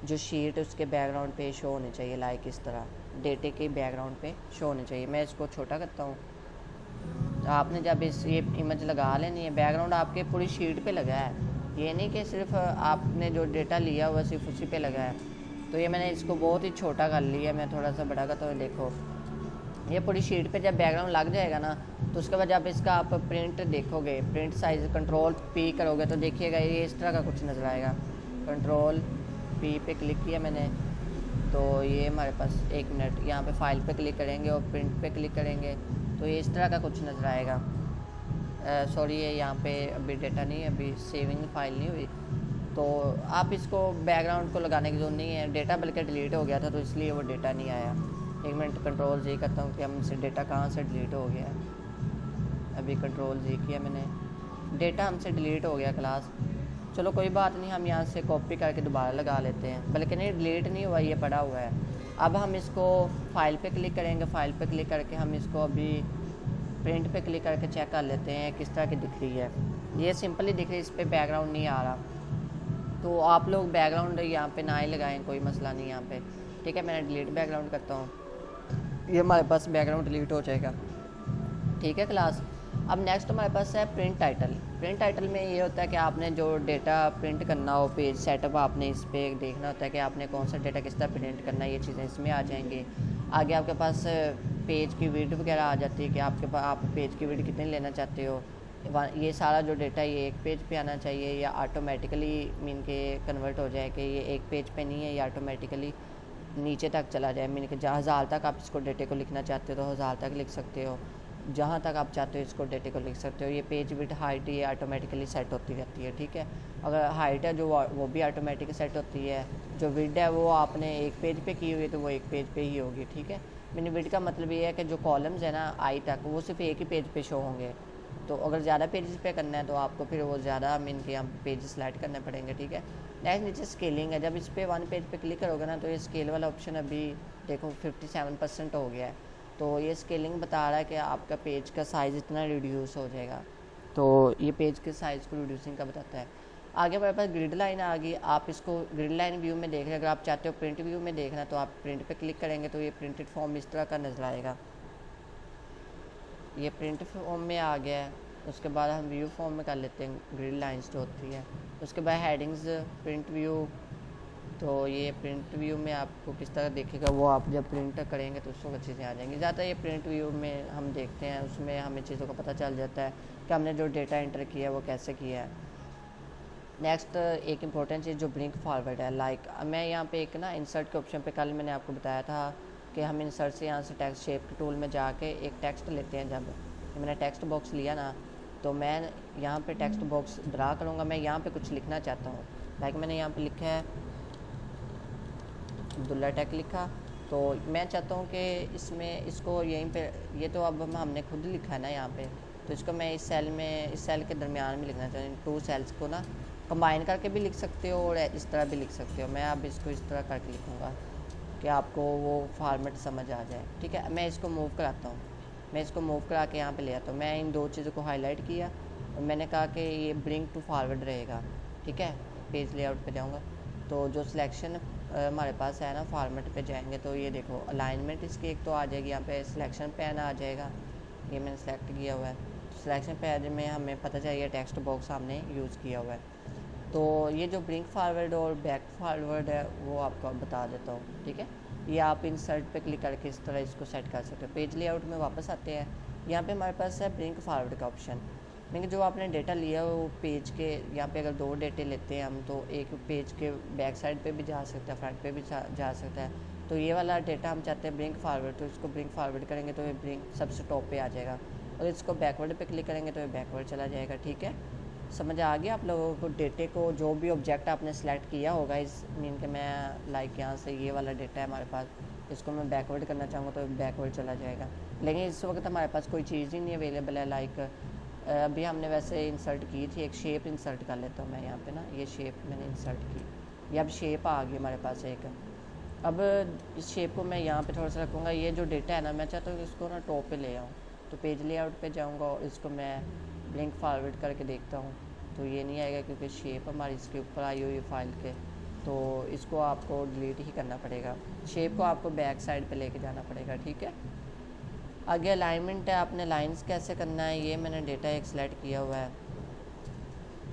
जो शीट उसके बैकग्राउंड पे शो होनी चाहिए, लाइक इस तरह डेटे के बैकग्राउंड पे शो होनी चाहिए। मैं इसको छोटा करता हूँ। तो आपने जब ये इमेज लगा लेनी है, बैकग्राउंड आपके पूरी शीट पे लगा है, ये नहीं कि सिर्फ आपने जो डेटा लिया हुआ सिर्फ उसी पे लगा है। तो ये मैंने इसको बहुत ही छोटा कर लिया, मैं थोड़ा सा बड़ा करता हूँ। देखो ये पूरी शीट पे जब बैकग्राउंड लग जाएगा ना, तो उसके बाद जब इसका आप प्रिंट देखोगे, प्रिंट साइज़ Ctrl+P करोगे तो देखिएगा ये इस तरह का कुछ नज़र आएगा। Ctrl+P पे क्लिक किया मैंने, तो ये हमारे पास 1 मिनट यहाँ पे फाइल पे क्लिक करेंगे और प्रिंट पे क्लिक करेंगे तो ये इस तरह का कुछ नज़र आएगा। सॉरी ये यहाँ पे अभी डेटा नहीं है, अभी सेविंग फाइल नहीं हुई, तो आप इसको बैकग्राउंड को लगाने की ज़रूरत नहीं है। डेटा बल्कि डिलीट हो गया था तो इसलिए वो डेटा नहीं आया। एक मिनट कंट्रोल जी करता हूँ कि हमसे डेटा कहाँ से डिलीट हो गया है। अभी कंट्रोल जी किया मैंने, डेटा हमसे डिलीट हो गया क्लास। चलो कोई बात नहीं, हम यहाँ से कॉपी करके दोबारा लगा लेते हैं, बल्कि नहीं डिलीट नहीं हुआ, ये पड़ा हुआ है। अब हम इसको फाइल पे क्लिक करेंगे, फाइल पे क्लिक करके हम इसको अभी प्रिंट पे क्लिक करके चेक कर लेते हैं किस तरह की दिख रही है। ये सिंपली दिख रही है, इस पर बैकग्राउंड नहीं आ रहा। तो आप लोग बैकग्राउंड यहाँ पे ना ही लगाएं, कोई मसला नहीं यहाँ पे। ठीक है, मैंने डिलीट बैकग्राउंड करता हूँ, ये हमारे पास बैकग्राउंड डिलीट हो जाएगा। ठीक है क्लास। अब नेक्स्ट हमारे पास है प्रिंट टाइटल। प्रिंट टाइटल में ये होता है कि आपने जो डेटा प्रिंट करना हो, पेज सेटअप आपने इस पर देखना होता है कि आपने कौन सा डेटा किस तरह प्रिंट करना है, ये चीज़ें इसमें आ जाएंगी। आगे आपके पास पेज की विड्थ वगैरह आ जाती है कि आपके पास आप पेज की विड्थ कितनी लेना चाहते हो। ये सारा जो डेटा ये एक पेज पे आना चाहिए या ऑटोमेटिकली मीन के कन्वर्ट हो जाए कि ये एक पेज पे नहीं है, ये ऑटोमेटिकली नीचे तक चला जाए। मीन के जहाँ 1000 तक आप इसको डेटे को लिखना चाहते हो तो 1000 तक लिख सकते हो, जहाँ तक आप चाहते हो इसको डेटे को लिख सकते हो। ये पेज विड्थ हाइट ये ऑटोमेटिकली सेट होती रहती है। ठीक है, अगर हाइट है जो वो भी ऑटोमेटिकली सेट होती है, जो विड्थ है वो आपने एक पेज पे की हुई है तो वो एक पेज पे ही होगी। ठीक है, मैंने विड्थ का मतलब ये है कि जो कॉलम्स है ना आई तक, वो सिर्फ एक ही पेज पे शो होंगे। तो अगर ज़्यादा पेजेस पे करना है तो आपको फिर वो ज़्यादा मीन के यहाँ पेज सेलेक्ट करने पड़ेंगे। ठीक है, नेक्स्ट नीचे स्केलिंग है। जब इस पर 1 पेज पे क्लिक करोगे ना तो ये स्केल वाला ऑप्शन अभी देखो 57% हो गया है। तो ये स्केलिंग बता रहा है कि आपका पेज का साइज़ इतना रिड्यूस हो जाएगा। तो ये पेज के साइज़ को रिड्यूसिंग का बताता है। आगे हमारे पास ग्रिड लाइन आ गई। आप इसको ग्रिड लाइन व्यू में देख रहे हैं। अगर आप चाहते हो प्रिंट व्यू में देखना तो आप प्रिंट पे क्लिक करेंगे तो ये प्रिंटेड फॉर्म इस तरह का नजर आएगा। ये प्रिंट फॉर्म में आ गया है। उसके बाद हम व्यू फॉर्म में कर लेते हैं, ग्रिड लाइन्स जो होती है। उसके बाद हेडिंग्स प्रिंट व्यू। तो ये प्रिंट व्यू में आपको किस तरह देखेगा वो आप जब प्रिंट करेंगे तो उसको चीज़ें आ जाएंगी। ज़्यादा ये प्रिंट व्यू में हम देखते हैं, उसमें हमें चीज़ों का पता चल जाता है कि हमने जो डेटा एंटर किया है वो कैसे किया है। नेक्स्ट एक इम्पॉर्टेंट चीज़ जो ब्रिंक फॉरवर्ड है, लाइक मैं यहाँ पे एक ना इंसर्ट के ऑप्शन पे कल मैंने आपको बताया था कि हम इंसर्ट से यहाँ से टेक्स्ट शेप के टूल में जाके एक टेक्स्ट लेते हैं। जब मैंने टेक्स्ट बॉक्स लिया ना तो मैं यहाँ पे टेक्स्ट बॉक्स ड्रा करूँगा। मैं यहाँ पे कुछ लिखना चाहता हूँ, लाइक मैंने यहाँ पे लिखा है अब्दुल्ला टेक लिखा। तो मैं चाहता हूँ कि इसमें इसको यहीं पे, ये तो अब हमने खुद लिखा है ना यहाँ पे, तो इसको मैं इस सेल में, इस सेल के दरमियान में लिखना चाहता हूँ। 2 सेल्स को ना कंबाइन करके भी लिख सकते हो और इस तरह भी लिख सकते हो। मैं अब इसको इस तरह करके लिखूँगा कि आपको वो फॉर्मेट समझ आ जाए। ठीक है, मैं इसको मूव कराता हूँ, मैं इसको मूव करा के यहाँ पे ले आता हूँ। मैं इन 2 चीज़ों को हाईलाइट किया और मैंने कहा कि ये ब्रिंग टू फॉरवर्ड रहेगा। ठीक है, पेज लेआउट पे जाऊँगा तो जो सिलेक्शन हमारे पास है ना, फॉर्मेट पे जाएंगे तो ये देखो अलाइनमेंट इसकी एक तो आ जाएगी। यहाँ पे सिलेक्शन पैन आ जाएगा, ये मैंने सेलेक्ट किया हुआ है। सिलेक्शन पैन में हमें पता चाहिए टेक्स्ट बॉक्स हमने यूज़ किया हुआ है। तो ये जो ब्रिंग फॉरवर्ड और बैक फॉरवर्ड है वो आपको बता देता हूँ। ठीक है, ये आप इंसर्ट पे क्लिक करके इस तरह इसको सेट कर सकते हो। पेज लेआउट में वापस आते हैं, यहाँ पे हमारे पास है ब्रिंग फॉरवर्ड का ऑप्शन। लेकिन जो आपने डेटा लिया वो पेज के, यहाँ पे अगर 2 डेटे लेते हैं हम तो एक पेज के बैक साइड पे भी जा सकता है, फ्रंट पे भी जा सकता है। तो ये वाला डेटा हम चाहते हैं ब्रिंग फॉरवर्ड, तो इसको ब्रिंग फॉरवर्ड करेंगे तो ये ब्रिंग सबसे टॉप पे आ जाएगा और इसको बैकवर्ड पे क्लिक करेंगे तो ये बैकवर्ड चला जाएगा। ठीक है, समझ आ गया आप लोगों को। डेटे को जो भी ऑब्जेक्ट आपने सेलेक्ट किया होगा, इस मीन के मैं लाइक यहाँ से ये वाला डेटा है हमारे पास, इसको मैं बैकवर्ड करना चाहूँगा तो बैकवर्ड चला जाएगा। लेकिन इस वक्त हमारे पास कोई चीज़ ही नहीं अवेलेबल है। लाइक अभी हमने वैसे इंसर्ट की थी, एक शेप इंसर्ट कर लेता हूँ मैं यहाँ पे ना, ये शेप मैंने इंसर्ट की, ये अब शेप आ गई हमारे पास एक। अब इस शेप को मैं यहाँ पे थोड़ा सा रखूँगा। ये जो डेटा है ना मैं चाहता हूँ कि इसको ना टॉप पे ले आऊँ, तो पेज लेआउट पे जाऊँगा और इसको मैं ब्लिंक फॉरवर्ड करके देखता हूँ तो ये नहीं आएगा क्योंकि शेप हमारी इसके ऊपर आई हुई है फाइल के। तो इसको आपको डिलीट ही करना पड़ेगा, शेप को आपको बैक साइड पे लेके जाना पड़ेगा। ठीक है, आगे अलाइनमेंट है, आपने लाइंस कैसे करना है ये मैंने डेटा एक सेलेक्ट किया हुआ है।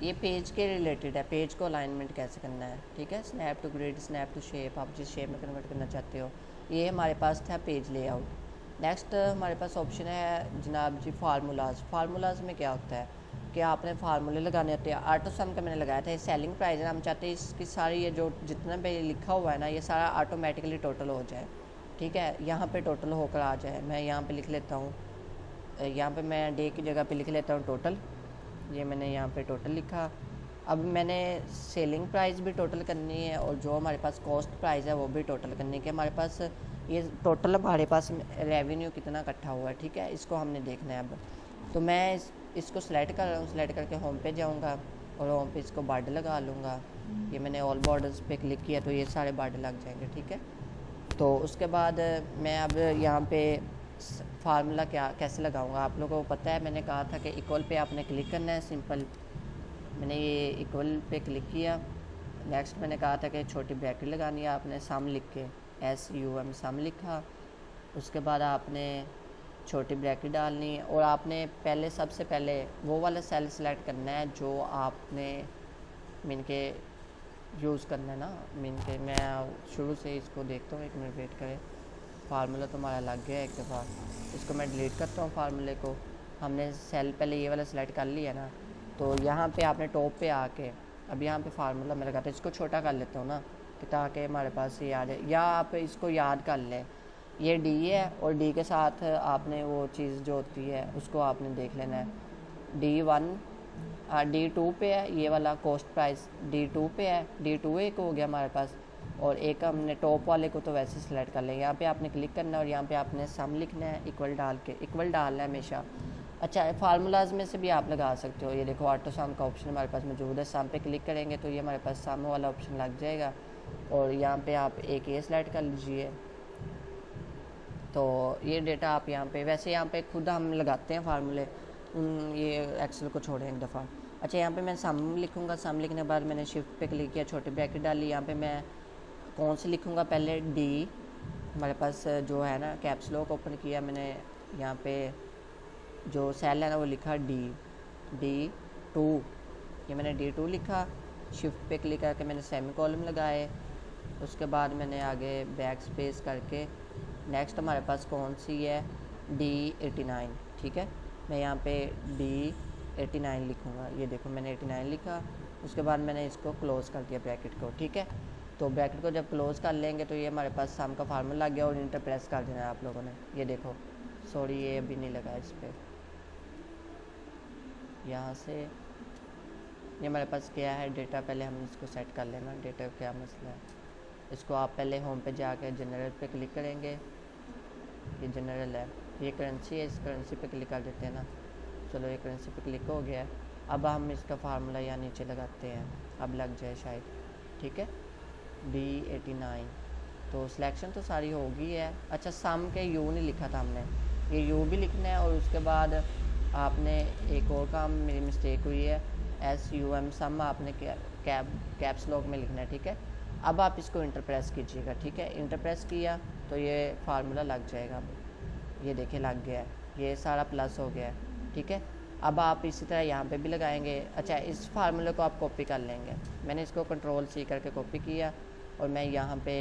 ये पेज के रिलेटेड है, पेज को अलाइनमेंट कैसे करना है। ठीक है, snap to grid, snap to shape, आप जिस शेप में कन्वर्ट करना चाहते हो। ये हमारे पास था पेज लेआउट। नेक्स्ट हमारे पास ऑप्शन है जनाब जी फार्मूलाज। फार्मूलाज में क्या होता है कि आपने फार्मूले लगाने होते हैं। ऑटो सम का मैंने लगाया था, ये सेलिंग प्राइस है, हम चाहते हैं इसकी सारी ये जो जितना भी लिखा हुआ है ना ये सारा ऑटोमेटिकली टोटल हो जाए। ठीक है, यहाँ पे टोटल होकर आ जाए। मैं यहाँ पे लिख लेता हूँ, यहाँ पे मैं डे की जगह पे लिख लेता हूँ टोटल। ये मैंने यहाँ पे टोटल लिखा। अब मैंने सेलिंग प्राइस भी टोटल करनी है और जो हमारे पास कॉस्ट प्राइस है वो भी टोटल करनी है कि हमारे पास ये टोटल हमारे पास रेवेन्यू कितना इकट्ठा हुआ है, ठीक है, इसको हमने देखना है अब। तो मैं इसको सेलेक्ट कर रहा हूँ, सेलेक्ट करके होम पे जाऊँगा और होम पे इसको बॉर्डर लगा लूँगा। ये मैंने ऑल बॉर्डर्स पे क्लिक किया तो ये सारे बॉर्डर लग जाएंगे, ठीक है। तो उसके बाद मैं अब यहाँ पे फार्मूला क्या कैसे लगाऊंगा, आप लोगों को पता है, मैंने कहा था कि इक्वल पे आपने क्लिक करना है, सिंपल। मैंने ये इक्वल पे क्लिक किया। नेक्स्ट मैंने कहा था कि छोटी ब्रैकेट लगानी है, आपने सम लिख के SUM सम लिखा। उसके बाद आपने छोटी ब्रैकेट डालनी है और आपने पहले सबसे पहले वो वाला सेल सेलेक्ट करना है जो आपने मीन के यूज़ करना है ना, मीन के मैं शुरू से इसको देखता हूँ, एक मिनट वेट करें। फार्मूला तो हमारा लग गया एक दफ़ा, इसको मैं डिलीट करता हूँ फार्मूले को। हमने सेल पहले ये वाला सेलेक्ट कर लिया ना, तो यहाँ पे आपने टॉप पे आके अब यहाँ पे फार्मूला मैं लगाता हूँ, इसको छोटा कर लेता हूँ ना कि ताकि हमारे पास ये आ जाए, या आप इसको याद कर लें। ये D है और D के साथ आपने वो चीज़ जो होती है उसको आपने देख लेना है। D1 D2 पे है ये वाला कॉस्ट प्राइस, D2 पे है, D2 एक हो गया हमारे पास, और एक हमने टॉप वाले को तो वैसे सेलेक्ट कर लेंगे। यहाँ पे आपने क्लिक करना है और यहाँ पे आपने सम लिखना है, इक्वल डाल के, इक्वल डालना है हमेशा। अच्छा, फार्मूलाज में से भी आप लगा सकते हो, ये देखो ऑटो सम का ऑप्शन हमारे पास मौजूद है। सम पे क्लिक करेंगे तो ये हमारे पास सम वाला ऑप्शन लग जाएगा और यहाँ पे आप एक ये सेलेक्ट कर लीजिए। तो ये डेटा आप यहाँ पे, वैसे यहाँ पे खुद हम लगाते हैं फार्मूले, ये एक्सेल को छोड़ें एक दफ़ा। अच्छा, यहाँ पे मैं सम लिखूँगा, सम लिखने के बाद मैंने शिफ्ट पे क्लिक किया, छोटी ब्रैकेट डाली। यहाँ पे मैं कौन से लिखूँगा, पहले D हमारे पास जो है ना, कैप्स लॉक ओपन किया मैंने, यहाँ पे जो सेल है ना वो लिखा D2, ये मैंने D2 लिखा। शिफ्ट पे क्लिक करके मैंने सेमी कॉलम लगाए। उसके बाद मैंने आगे बैक स्पेस करके नेक्स्ट हमारे पास कौन सी है, D89, ठीक है। मैं यहाँ पे D89 लिखूँगा, ये देखो मैंने 89 लिखा। उसके बाद मैंने इसको क्लोज़ कर दिया ब्रैकेट को, ठीक है। तो ब्रैकेट को जब क्लोज़ कर लेंगे तो ये हमारे पास सम का फार्मूला लग गया और इंटर प्रेस कर देना है आप लोगों ने, ये देखो। सॉरी, ये अभी नहीं लगा इस पर, यहाँ से ये हमारे पास क्या है डेटा, पहले हम इसको सेट कर लेना, डेटा का क्या मसला है। इसको आप पहले होम पे जाकर जनरल पे क्लिक करेंगे, ये जनरल है, ये करेंसी है, इस करेंसी पे क्लिक कर देते हैं ना। चलो, ये करेंसी पे क्लिक हो गया है। अब हम इसका फार्मूला यहाँ नीचे लगाते हैं, अब लग जाए शायद, ठीक है। D89, तो सिलेक्शन तो सारी हो गई है। अच्छा, सम के U नहीं लिखा था हमने, ये U भी लिखना है। और उसके बाद आपने एक और काम, मेरी मिस्टेक हुई है, SUM सम आपने कैप्स लॉक में लिखना है, ठीक है। अब आप इसको इंटर प्रेस कीजिएगा, ठीक है। इंटर प्रेस किया तो ये फार्मूला लग जाएगा, ये देखिए लग गया है, ये सारा प्लस हो गया है, ठीक है। अब आप इसी तरह यहाँ पे भी लगाएंगे। अच्छा, इस फार्मूले को आप कॉपी कर लेंगे, मैंने इसको Ctrl+C करके कॉपी किया और मैं यहाँ पे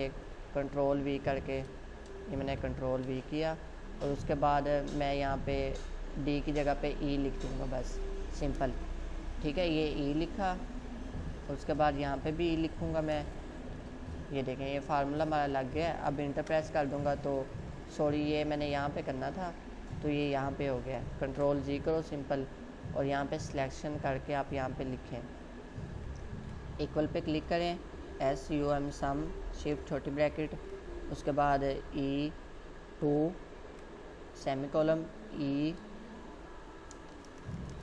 Ctrl+V करके, ये मैंने Ctrl+V किया और उसके बाद मैं यहाँ पे D की जगह पे E लिख दूँगा, बस सिंपल, ठीक है। ये E लिखा, उसके बाद यहाँ पे भी E लिखूँगा मैं, ये देखें ये फार्मूला हमारा लग गया। अब इंटर प्रेस कर दूँगा तो, सॉरी ये मैंने यहाँ पे करना था, तो ये यहाँ पे हो गया। Ctrl+G करो सिंपल और यहाँ पे सिलेक्शन करके आप यहाँ पे लिखें, इक्वल पे क्लिक करें, SUM सम, शिफ्ट छोटी ब्रैकेट, उसके बाद E2 सेमी कॉलम, E,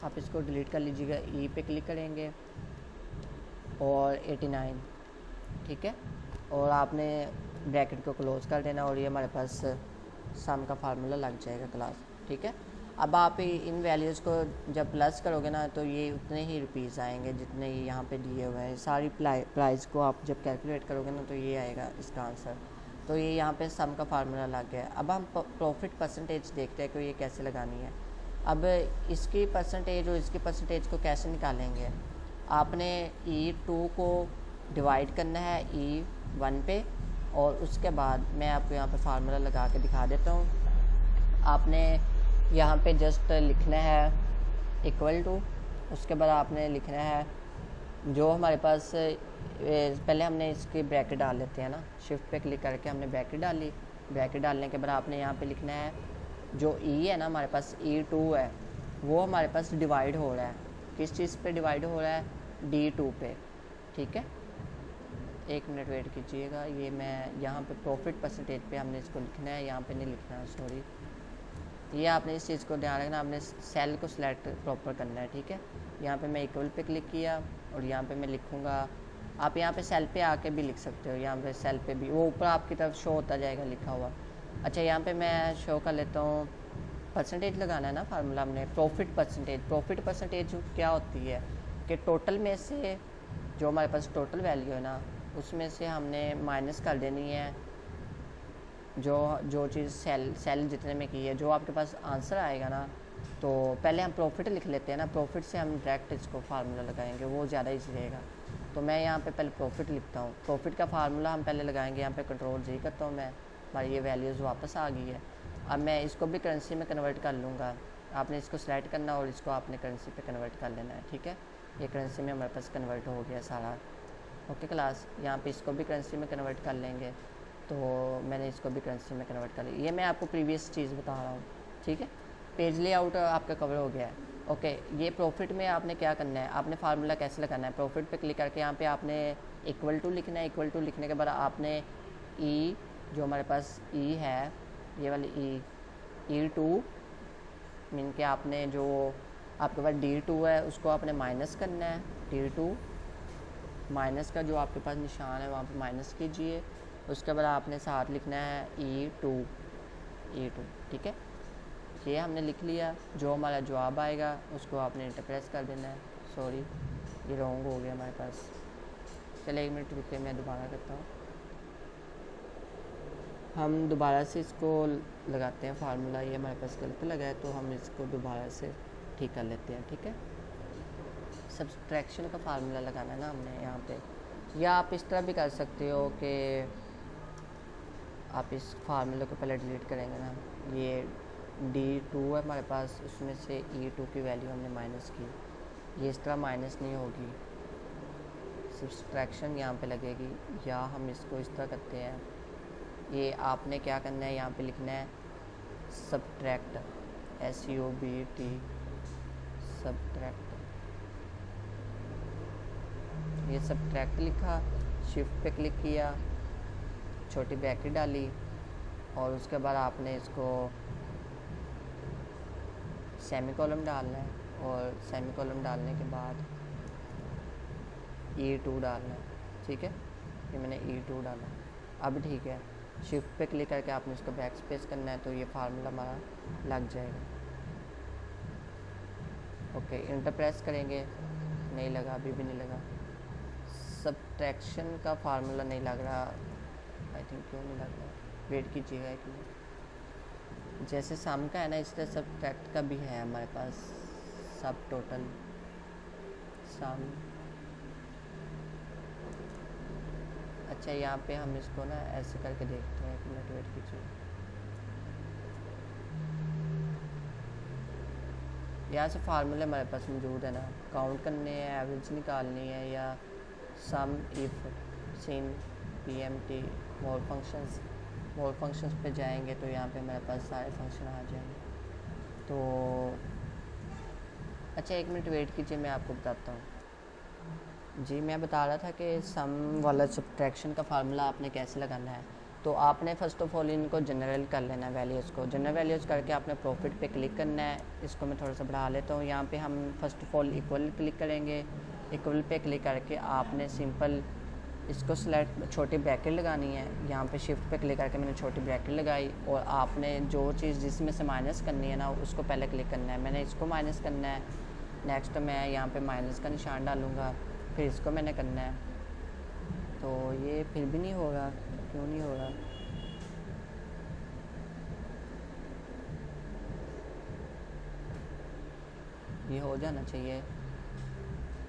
आप इसको डिलीट कर लीजिएगा, E पे क्लिक करेंगे और 89, ठीक है। और आपने ब्रैकेट को क्लोज़ कर देना और ये हमारे पास सम का फार्मूला लग जाएगा क्लास, ठीक है। अब आप इन वैल्यूज़ को जब प्लस करोगे ना तो ये उतने ही रुपीज़ आएंगे जितने ये यहाँ पे दिए हुए हैं। सारी प्राइस को आप जब कैलकुलेट करोगे ना तो ये आएगा इसका आंसर। तो ये यहाँ पे सम का फार्मूला लग गया। अब हम प्रॉफिट परसेंटेज देखते हैं कि ये कैसे लगानी है। अब इसकी परसेंटेज और इसकी परसेंटेज को कैसे निकालेंगे, आपने E2 को डिवाइड करना है E1 पे और उसके बाद मैं आपको यहाँ पे फार्मूला लगा के दिखा देता हूँ। आपने यहाँ पे जस्ट लिखना है इक्वल टू, उसके बाद आपने लिखना है जो हमारे पास, पहले हमने इसकी ब्रैकेट डाल लेते हैं ना, शिफ्ट पे क्लिक करके हमने ब्रैकेट डाली। ब्रैकेट डालने के बाद आपने यहाँ पे लिखना है जो E है ना हमारे पास, E2 है, वो हमारे पास डिवाइड हो रहा है, किस चीज़ पे डिवाइड हो रहा है, D2 पे, ठीक है। एक मिनट वेट कीजिएगा। ये मैं यहाँ पे प्रॉफिट परसेंटेज पे हमने इसको लिखना है, यहाँ पे नहीं लिखना है, सॉरी। ये आपने इस चीज़ को ध्यान रखना, आपने सेल को सिलेक्ट प्रॉपर करना है, ठीक है। यहाँ पे मैं इक्वल पे क्लिक किया और यहाँ पे मैं लिखूँगा, आप यहाँ पे सेल पे आके भी लिख सकते हो, यहाँ पे सेल पे भी वो ऊपर आपकी तरफ शो होता जाएगा लिखा हुआ। अच्छा, यहाँ पे मैं शो कर लेता हूँ, परसेंटेज लगाना है ना फार्मूला हमने, प्रॉफिट परसेंटेज। प्रॉफिट परसेंटेज क्या होती है कि टोटल में से जो हमारे पास टोटल वैल्यू है ना, उसमें से हमने माइनस कर देनी है जो जो चीज़ सेल जितने में की है, जो आपके पास आंसर आएगा ना। तो पहले हम प्रॉफिट लिख लेते हैं ना, प्रॉफिट से हम डायरेक्ट इसको फार्मूला लगाएंगे, वो ज़्यादा ईजी रहेगा। तो मैं यहाँ पे पहले प्रॉफिट लिखता हूँ, प्रॉफिट का फार्मूला हम पहले लगाएंगे। यहाँ पे कंट्रोल जी करता हूँ मैं, हमारी ये वैल्यूज़ वापस आ गई है। अब मैं इसको भी करेंसी में कन्वर्ट कर लूँगा। आपने इसको सेलेक्ट करना और इसको आपने करेंसी पे कन्वर्ट कर लेना है, ठीक है। ये करेंसी में हमारे पास कन्वर्ट हो गया सारा। ओके क्लास, यहाँ पे इसको भी करेंसी में कन्वर्ट कर लेंगे। तो मैंने इसको भी करेंसी में कन्वर्ट कर लिया। ये मैं आपको प्रीवियस चीज़ बता रहा हूँ, ठीक है। पेज लेआउट आपका कवर हो गया है। ओके, ये प्रॉफिट में आपने क्या करना है, आपने फार्मूला कैसे लगाना है। प्रॉफिट पे क्लिक करके यहाँ पे आपने इक्वल टू लिखना है। इक्वल टू लिखने के बाद आपने ई, जो हमारे पास ई है, ये वाली E2 मीन के आपने जो आपके पास D2 है उसको आपने माइनस करना है। D2 माइनस का जो आपके पास निशान है वहाँ पे माइनस कीजिए। उसके बाद आपने साथ लिखना है E2, ठीक है। ये हमने लिख लिया। जो हमारा जवाब आएगा उसको आपने इंटर प्रेस कर देना है। सॉरी, ये रॉन्ग हो गया हमारे पास। चलिए 1 मिनट रुके, मैं दोबारा करता हूँ। हम दोबारा से इसको लगाते हैं फार्मूला। ये हमारे पास गलत लगा है तो हम इसको दोबारा से ठीक कर लेते हैं, ठीक है। सब्सट्रैक्शन का फार्मूला लगाना है ना हमने यहाँ पे, या आप इस तरह भी कर सकते हो कि आप इस फार्मूले को पहले डिलीट करेंगे ना। ये D2 है हमारे पास, उसमें से E2 की वैल्यू हमने माइनस की। ये इस तरह माइनस नहीं होगी, सब्सट्रैक्शन यहाँ पे लगेगी। या हम इसको इस तरह करते हैं, ये आपने क्या करना है, यहाँ पे लिखना है सब्ट्रैक्ट, SUBT, सब्ट्रैक्ट। ये सब्ट्रैक्ट लिखा, शिफ्ट पे क्लिक किया, छोटी ब्रैकेट डाली और उसके बाद आपने इसको सेमी कॉलम डालना है और सेमी कॉलम डालने के बाद E2 डालना है, ठीक है। ये मैंने E2 डाला, अब ठीक है। शिफ्ट पे क्लिक करके आपने इसको बैक स्पेस करना है तो ये फार्मूला हमारा लग जाएगा। ओके, इंटर प्रेस करेंगे, नहीं लगा, अभी भी नहीं लगा। सब्ट्रैक्शन का फार्मूला नहीं लग रहा, आई थिंक क्यों नहीं लग रहा, वेट कीजिएगा एक मिनट। जैसे सम का है ना, इस तरह सब्ट्रैक्ट का भी है हमारे पास, सब टोटल सम। अच्छा, यहाँ पे हम इसको ना ऐसे करके देखते हैं, 1 मिनट वेट कीजिए। यहाँ से फार्मूले हमारे पास मौजूद है ना, काउंट करने हैं, एवरेज निकालनी है, या sum, if, sin, PMT, more functions पे जाएंगे तो यहाँ पे हमारे पास सारे फंक्शन आ जाएंगे। तो अच्छा 1 मिनट वेट कीजिए, मैं आपको बताता हूँ। जी, मैं बता रहा था कि सम वाला सब्ट्रैक्शन का फार्मूला आपने कैसे लगाना है। तो आपने फ़र्स्ट ऑफ ऑल इनको जनरल कर लेना है, वैल्यूज़ को जनरल वैल्यूज़ करके आपने प्रॉफिट पे क्लिक करना है। इसको मैं थोड़ा सा बढ़ा लेता हूँ। यहाँ पे हम first of all equal click करेंगे। इक्वल पे क्लिक करके आपने सिंपल इसको सेलेक्ट, छोटी ब्रैकेट लगानी है। यहाँ पे शिफ्ट पे क्लिक करके मैंने छोटी ब्रैकेट लगाई और आपने जो चीज़ जिसमें से माइनस करनी है ना उसको पहले क्लिक करना है। मैंने इसको माइनस करना है। नेक्स्ट मैं यहाँ पे माइनस का निशान डालूँगा, फिर इसको मैंने करना है। तो ये फिर भी नहीं होगा, क्यों नहीं होगा? ये हो जाना चाहिए।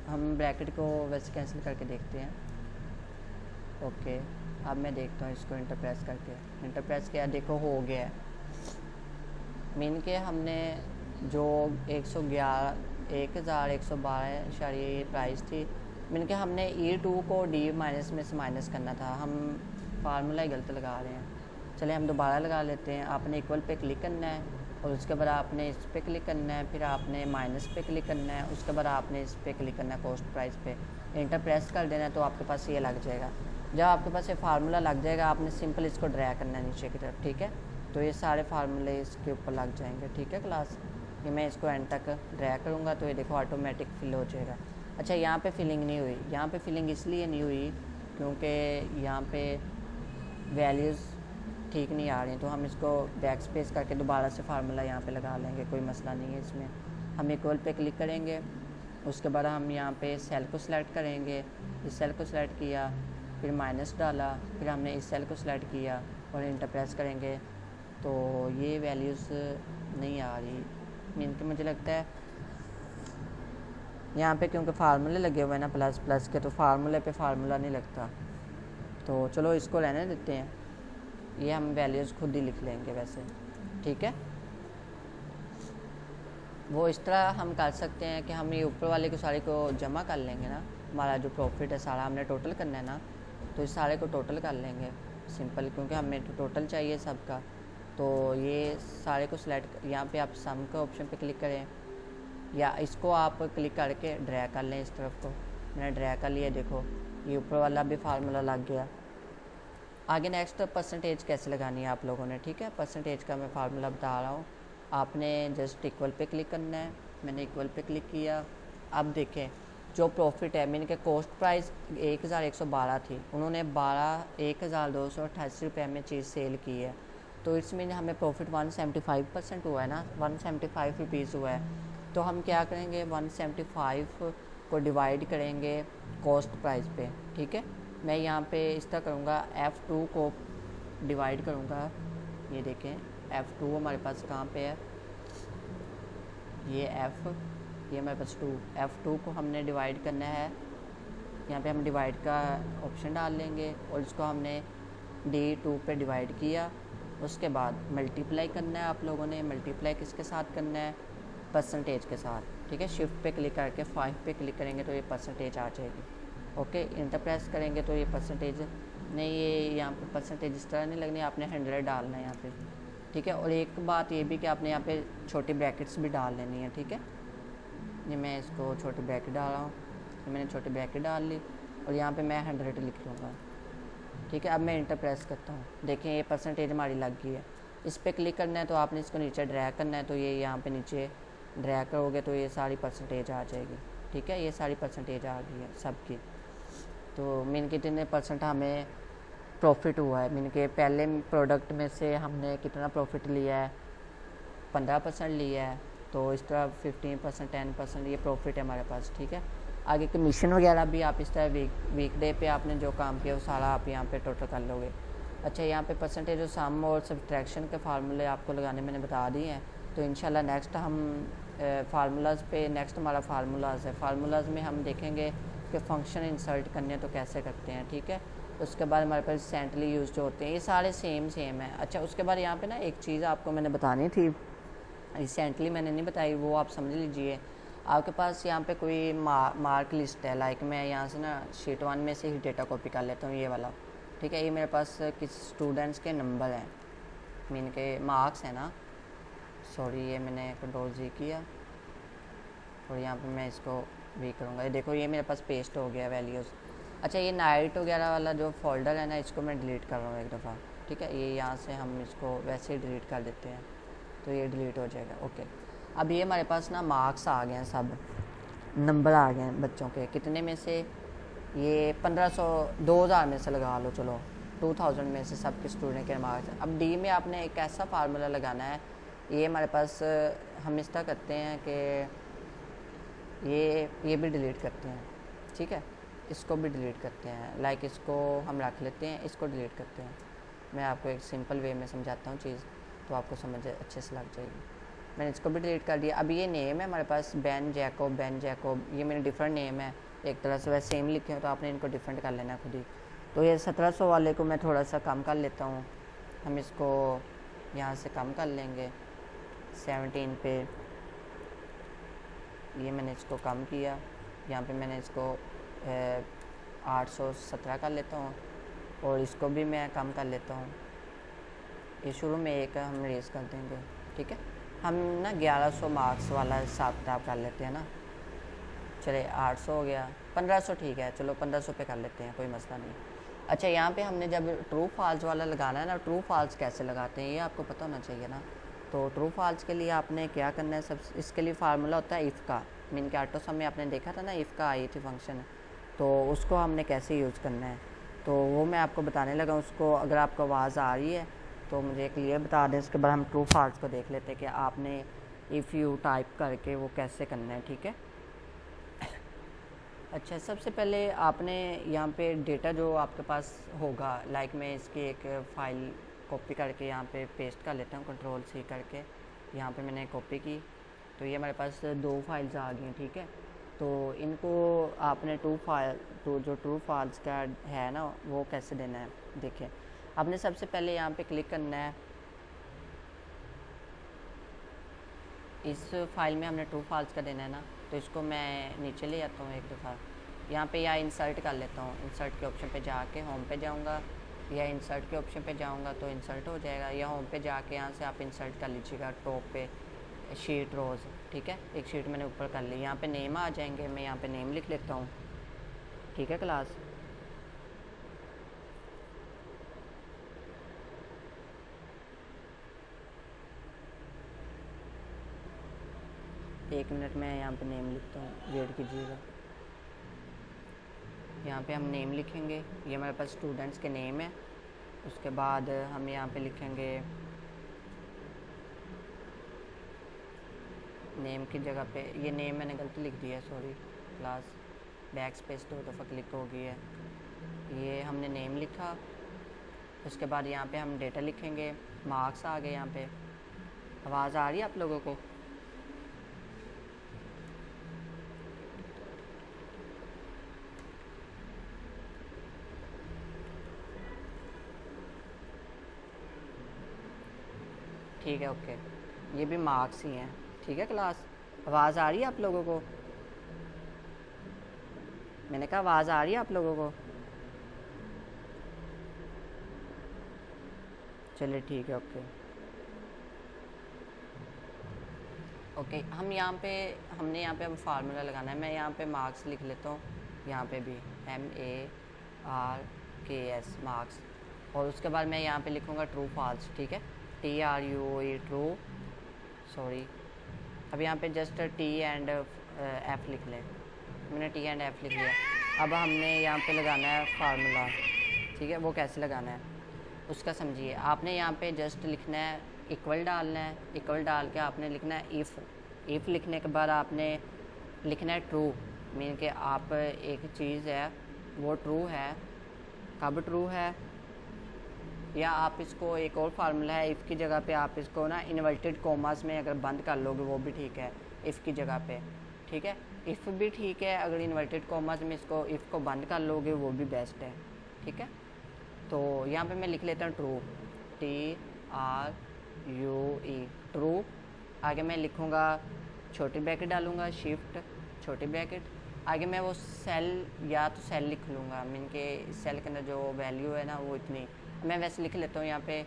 हम ब्रैकेट को वैसे कैंसिल करके देखते हैं। ओके, अब मैं देखता हूँ इसको इंटर प्रेस करके। इंटर प्रेस किया, देखो हो गया है। मीन के हमने जो 1112 प्राइस थी, मीन के हमने E2 को D माइनस में से माइनस करना था। हम फार्मूला ही गलत लगा रहे हैं। चलिए हम दोबारा लगा लेते हैं। आपने इक्वल पे क्लिक करना है और उसके बाद आपने इस पर क्लिक करना है, फिर आपने माइनस पे क्लिक करना है, उसके बाद आपने इस पर क्लिक करना है कॉस्ट प्राइस पे, इंटर प्रेस कर देना है तो आपके पास ये लग जाएगा। जब आपके पास ये फार्मूला लग जाएगा आपने सिंपल इसको ड्रैग करना है नीचे की तरफ, ठीक है। तो ये सारे फार्मूले इसके ऊपर लग जाएंगे, ठीक है क्लास। ये मैं इसको एंड तक ड्रैग करूँगा तो ये देखो ऑटोमेटिक फिल हो जाएगा। अच्छा यहाँ पे फिलिंग नहीं हुई, यहाँ पे फिलिंग इसलिए नहीं हुई क्योंकि यहाँ पे वैल्यूज़ ठीक नहीं आ रही, तो हम इसको बैक स्पेस करके दोबारा से फार्मूला यहाँ पे लगा लेंगे, कोई मसला नहीं है इसमें। हम इक्वल पे क्लिक करेंगे, उसके बाद हम यहाँ पे सेल को सिलेक्ट करेंगे, इस सेल को सिलेक्ट किया, फिर माइनस डाला, फिर हमने इस सेल को सिलेक्ट किया और इंटर प्रेस करेंगे तो ये वैल्यूज़ नहीं आ रही। मीन कि मुझे लगता है यहाँ पे क्योंकि फार्मूले लगे हुए हैं ना प्लस प्लस के, तो फार्मूले पे फार्मूला नहीं लगता। तो चलो इसको रहने देते हैं, ये हम वैल्यूज़ खुद ही लिख लेंगे वैसे, ठीक है। वो इस तरह हम कर सकते हैं कि हम ये ऊपर वाले को सारे को जमा कर लेंगे ना, हमारा जो प्रॉफिट है सारा हमने टोटल करना है ना, तो इस सारे को टोटल कर लेंगे सिंपल, क्योंकि हमें तो टोटल चाहिए सबका। तो ये सारे को सिलेक्ट, यहाँ पे आप सम के ऑप्शन पे क्लिक करें या इसको आप क्लिक करके ड्रैग कर लें इस तरफ को। मैंने ड्रैग कर लिया, देखो ये ऊपर वाला भी फार्मूला लग गया। आगे नेक्स्ट परसेंटेज कैसे लगानी है आप लोगों ने, ठीक है। परसेंटेज का मैं फार्मूला बता रहा हूँ, आपने जस्ट इक्वल पे क्लिक करना है। मैंने इक्वल पे क्लिक किया, अब देखें जो प्रॉफिट है, मैंने के कॉस्ट प्राइस 1112 थी, उन्होंने 12,1288 रुपये में चीज़ सेल की है, तो इसमें हमें प्रॉफिट 175% हुआ है ना, 175 रुपीज़ हुआ है। तो हम क्या करेंगे, 175 को डिवाइड करेंगे कॉस्ट प्राइस पे, ठीक है। मैं यहाँ पे इस तरह करूँगा, F2 को डिवाइड करूँगा, ये देखें F2 हमारे पास कहाँ पे है, ये ये हमारे पास F2 को हमने डिवाइड करना है। यहाँ पे हम डिवाइड का ऑप्शन डाल लेंगे और इसको हमने D2 पे डिवाइड किया, उसके बाद मल्टीप्लाई करना है। आप लोगों ने मल्टीप्लाई किसके साथ करना है, परसेंटेज के साथ, ठीक है। शिफ्ट पे क्लिक करके 5 पे क्लिक करेंगे तो ये परसेंटेज आ जाएगी, ओके। इंटर प्रेस करेंगे तो ये परसेंटेज नहीं, ये यहाँ पे परसेंटेज इस तरह नहीं लगनी, आपने 100 डालना है यहाँ पे, ठीक है। और एक बात ये भी कि आपने यहाँ पे छोटी ब्रैकेट्स भी डाल लेनी है, ठीक है। ये मैं इसको छोटी ब्रैकेट डाल रहा हूँ, मैंने छोटी ब्रैकेट डाल ली और यहाँ पे मैं 100 लिख लूँगा, ठीक है। अब मैं इंटर प्रेस करता हूँ, देखें ये परसेंटेज हमारी लग गई है। इस पर क्लिक करना है तो आपने इसको नीचे ड्रैग करना है, तो ये यहाँ पे नीचे ड्रैग करोगे तो ये सारी परसेंटेज आ जाएगी, ठीक है। ये सारी परसेंटेज आ गई है सबकी। तो मीन कितने परसेंट हमें प्रॉफिट हुआ है, मीन के पहले प्रोडक्ट में से हमने कितना प्रॉफिट लिया है, 15% लिया है, तो इस तरह 15%, 10% ये प्रॉफिट है हमारे पास, ठीक है। आगे कमीशन वगैरह भी आप इस तरह वीकडे पे आपने जो काम किया वो सारा आप यहाँ पे टोटल कर लोगे। अच्छा, यहाँ पे परसेंटेज और सम और सब्ट्रैक्शन के फार्मूले आपको लगाने मैंने बता दिए हैं। तो इंशाल्लाह नेक्स्ट हम फार्मूलाज़ पे, नेक्स्ट हमारा फार्मूलाज़ है, फार्मूलाज़ में हम देखेंगे कि फंक्शन इंसर्ट करने तो कैसे करते हैं, ठीक है। उसके बाद हमारे पास रिसेंटली यूज जो होते हैं ये सारे सेम है। अच्छा, उसके बाद यहाँ पे ना एक चीज़ आपको मैंने बतानी थी, रिसेंटली मैंने नहीं बताई, वो आप समझ लीजिए। आपके पास यहाँ पे कोई मार्क लिस्ट है, लाइक मैं यहाँ से ना शीट 1 में से ही डेटा कॉपी कर लेता हूँ, ये वाला, ठीक है। ये मेरे पास किस स्टूडेंट्स के नंबर हैं, मीन के मार्क्स है ना, सॉरी, ये मैंने Ctrl+Z किया और यहाँ पे मैं इसको भी करूँगा। ये देखो ये मेरे पास पेस्ट हो गया वैल्यूज़। अच्छा, ये नाइट वगैरह वाला जो फोल्डर है ना, इसको मैं डिलीट कर रहा हूँ एक दफ़ा, ठीक है। ये यहाँ से हम इसको वैसे ही डिलीट कर देते हैं, तो ये डिलीट हो जाएगा, ओके। अब ये हमारे पास ना मार्क्स आ गए हैं, सब नंबर आ गए हैं बच्चों के, कितने में से, ये 1500, 2000 में से लगा लो, चलो 2000 में से सबके स्टूडेंट के मार्क्स। अब डी में आपने एक ऐसा फार्मूला लगाना है, ये हमारे पास हम इस तरह करते हैं कि ये भी डिलीट करते हैं, ठीक है। इसको भी डिलीट करते हैं, लाइक इसको हम रख लेते हैं, इसको डिलीट करते हैं। मैं आपको एक सिंपल वे में समझाता हूँ चीज़, तो आपको समझ अच्छे से लग जाएगी। मैंने इसको भी डिलीट कर दिया। अब ये नेम है हमारे पास बेन जैकोब, ये मेरे डिफरेंट नेम है, एक तरह से वैसे सेम लिखे हो तो आपने इनको डिफरेंट कर लेना खुद ही। तो ये 1700 वाले को मैं थोड़ा सा कम कर लेता हूँ, हम इसको यहाँ से कम कर लेंगे 17 पे, ये मैंने इसको कम किया, यहाँ पे मैंने इसको 817 कर लेता हूँ और इसको भी मैं कम कर लेता हूँ। ये शुरू में एक हम रेस कर देंगे, ठीक है। हम ना 1100 मार्क्स वाला हिसाब किताब कर लेते हैं ना। चले 800 हो गया, 1500 ठीक है, चलो 1500 पे कर लेते हैं, कोई मसला नहीं। अच्छा, यहाँ पे हमने जब ट्रू फॉल्स वाला लगाना है ना, ट्रू फॉल्स कैसे लगाते हैं ये आपको पता होना चाहिए ना। तो ट्रू फॉल्स के लिए आपने क्या करना है, सब इसके लिए फार्मूला होता है इफ़ का। मीन के आटो सम में आपने देखा था ना, इफ़ का आई थी फंक्शन, तो उसको हमने कैसे यूज़ करना है तो वो मैं आपको बताने लगा। उसको अगर आपको आवाज़ आ रही है तो मुझे क्लियर बता दें, उसके बाद हम ट्रू फॉल्स को देख लेते हैं कि आपने इफ़ यू टाइप करके वो कैसे करना है, ठीक है। अच्छा, सबसे पहले आपने यहाँ पे डेटा जो आपके पास होगा, लाइक मैं इसकी एक फ़ाइल कॉपी करके यहाँ पे पेस्ट कर लेता हूँ, कंट्रोल सी करके यहाँ पे मैंने कॉपी की, तो ये हमारे पास 2 फाइल्स आ गई, ठीक है। तो इनको आपने जो ट्रू फॉल्स का है ना वो कैसे देना है, देखिए। आपने सबसे पहले यहाँ पे क्लिक करना है, इस फाइल में हमने ट्रू फॉल्स का देना है ना, तो इसको मैं नीचे ले जाता हूँ एक दफ़ा, यहाँ पे या इंसर्ट कर लेता हूँ। इंसर्ट के ऑप्शन पे जाके होम पे जाऊँगा, या इंसर्ट के ऑप्शन पे जाऊँगा तो इंसर्ट हो जाएगा, या होम पे जाके यहाँ से आप इंसर्ट कर लीजिएगा टॉप पे शीट रोज़, ठीक है। एक शीट मैंने ऊपर कर ली, यहाँ पे नेम आ जाएंगे, मैं यहाँ पे नेम लिख लेता हूँ, ठीक है क्लास। एक मिनट में यहाँ पे नेम लिखता हूँ, वेट कीजिएगा। यहाँ पे हम नेम लिखेंगे, ये हमारे पास स्टूडेंट्स के नेम है। उसके बाद हम यहाँ पे लिखेंगे, नेम की जगह पे ये नेम मैंने गलती लिख दी है, सॉरी क्लास, बैक स्पेस 2 दफ़ा क्लिक हो गई है। ये हमने नेम लिखा, उसके बाद यहाँ पे हम डेटा लिखेंगे, मार्क्स आ गए यहाँ पे। आवाज़ आ रही है आप लोगों को? ठीक है, ओके, ये भी मार्क्स ही हैं, ठीक है क्लास। आवाज़ आ रही है आप लोगों को? मैंने कहा आवाज़ आ रही है आप लोगों को? चलिए ठीक है, ओके ओके। हमने यहाँ पे अब फार्मूला लगाना है। मैं यहाँ पे मार्क्स लिख लेता हूँ, यहाँ पे भी MARKS मार्क्स, और उसके बाद मैं यहाँ पे लिखूँगा ट्रू फॉल्स, ठीक है, TRUE ट्रू, सॉरी। अब यहाँ पे जस्ट T एंड F लिख लें, मैंने T एंड F लिख लिया। अब हमने यहाँ पे लगाना है फार्मूला, ठीक है। वो कैसे लगाना है उसका समझिए। आपने यहाँ पे जस्ट लिखना है, इक्वल डालना है, इक्वल डाल के आपने लिखना है इफ़ लिखने के बाद आपने लिखना है ट्रू। मीन कि आप एक चीज़ है वो ट्रू है, कब ट्रू है, या आप इसको एक और फार्मूला है इफ़ की जगह पे आप इसको ना इन्वर्टेड कोमास में अगर बंद कर लोगे वो भी ठीक है, इफ़ की जगह पे, ठीक है। इफ़ भी ठीक है, अगर इन्वर्टेड कोमास में इसको इफ़ को बंद कर लोगे वो भी बेस्ट है, ठीक है। तो यहाँ पे मैं लिख लेता हूँ ट्रू, TRUE ट्रू। आगे मैं लिखूँगा, छोटी ब्रैकेट डालूँगा, शिफ्ट छोटी ब्रैकेट, आगे मैं वो सेल या तो सेल लिख लूँगा, मीन के सेल के अंदर जो वैल्यू है ना वो इतनी, मैं वैसे लिख लेता हूँ यहाँ पे।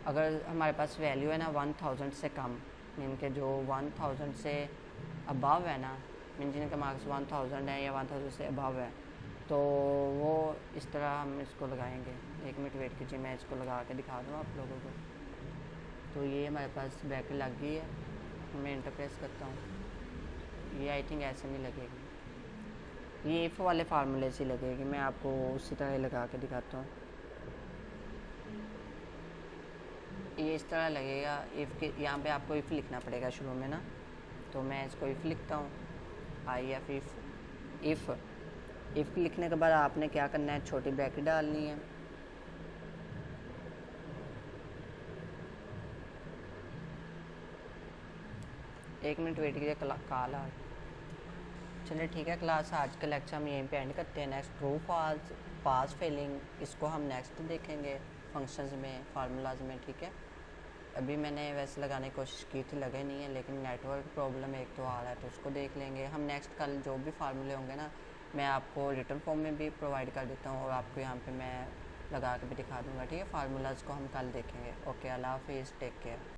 अगर हमारे पास वैल्यू है ना 1000 से कम, मीन के जो 1000 से अबव है ना, मीन जिनका मार्क्स 1000 है या 1000 से अबव है, तो वो इस तरह हम इसको लगाएंगे। एक मिनट वेट कीजिए, मैं इसको लगा के दिखा दूँ आप लोगों को। तो ये हमारे पास ब्रैकेट लग गई है, मैं इंटर प्रेस करता हूँ, ये आई थिंक ऐसे नहीं लगेगी, ये इफ़ वाले फार्मूले से लगेगी, मैं आपको उसी तरह लगा के दिखाता हूँ। ये इस तरह लगेगा, इफ़ के यहाँ पे आपको इफ़ लिखना पड़ेगा शुरू में ना, तो मैं इसको इफ़ लिखता हूँ, इफ़ लिखने के बाद आपने क्या करना है, छोटी ब्रैकेट डालनी है, एक मिनट वेट कीजिए, कॉल आ। चलिए ठीक है क्लास, आज का लेक्चर हम यहीं पे एंड करते हैं। नेक्स्ट ट्रू फॉल्स, पास फेलिंग, इसको हम नेक्स्ट देखेंगे फंक्शंस में, फार्मूलाज में, ठीक है। अभी मैंने वैसे लगाने की कोशिश की थी, लगे नहीं है, लेकिन नेटवर्क प्रॉब्लम एक तो आ रहा है, तो उसको देख लेंगे हम। नेक्स्ट कल जो भी फार्मूले होंगे ना, मैं आपको रिटर्न फॉर्म में भी प्रोवाइड कर देता हूँ, और आपको यहाँ पे मैं लगा के भी दिखा दूँगा, ठीक है। फार्मूलाज को हम कल देखेंगे। ओके, अल्लाह हाफिज़, टेक केयर।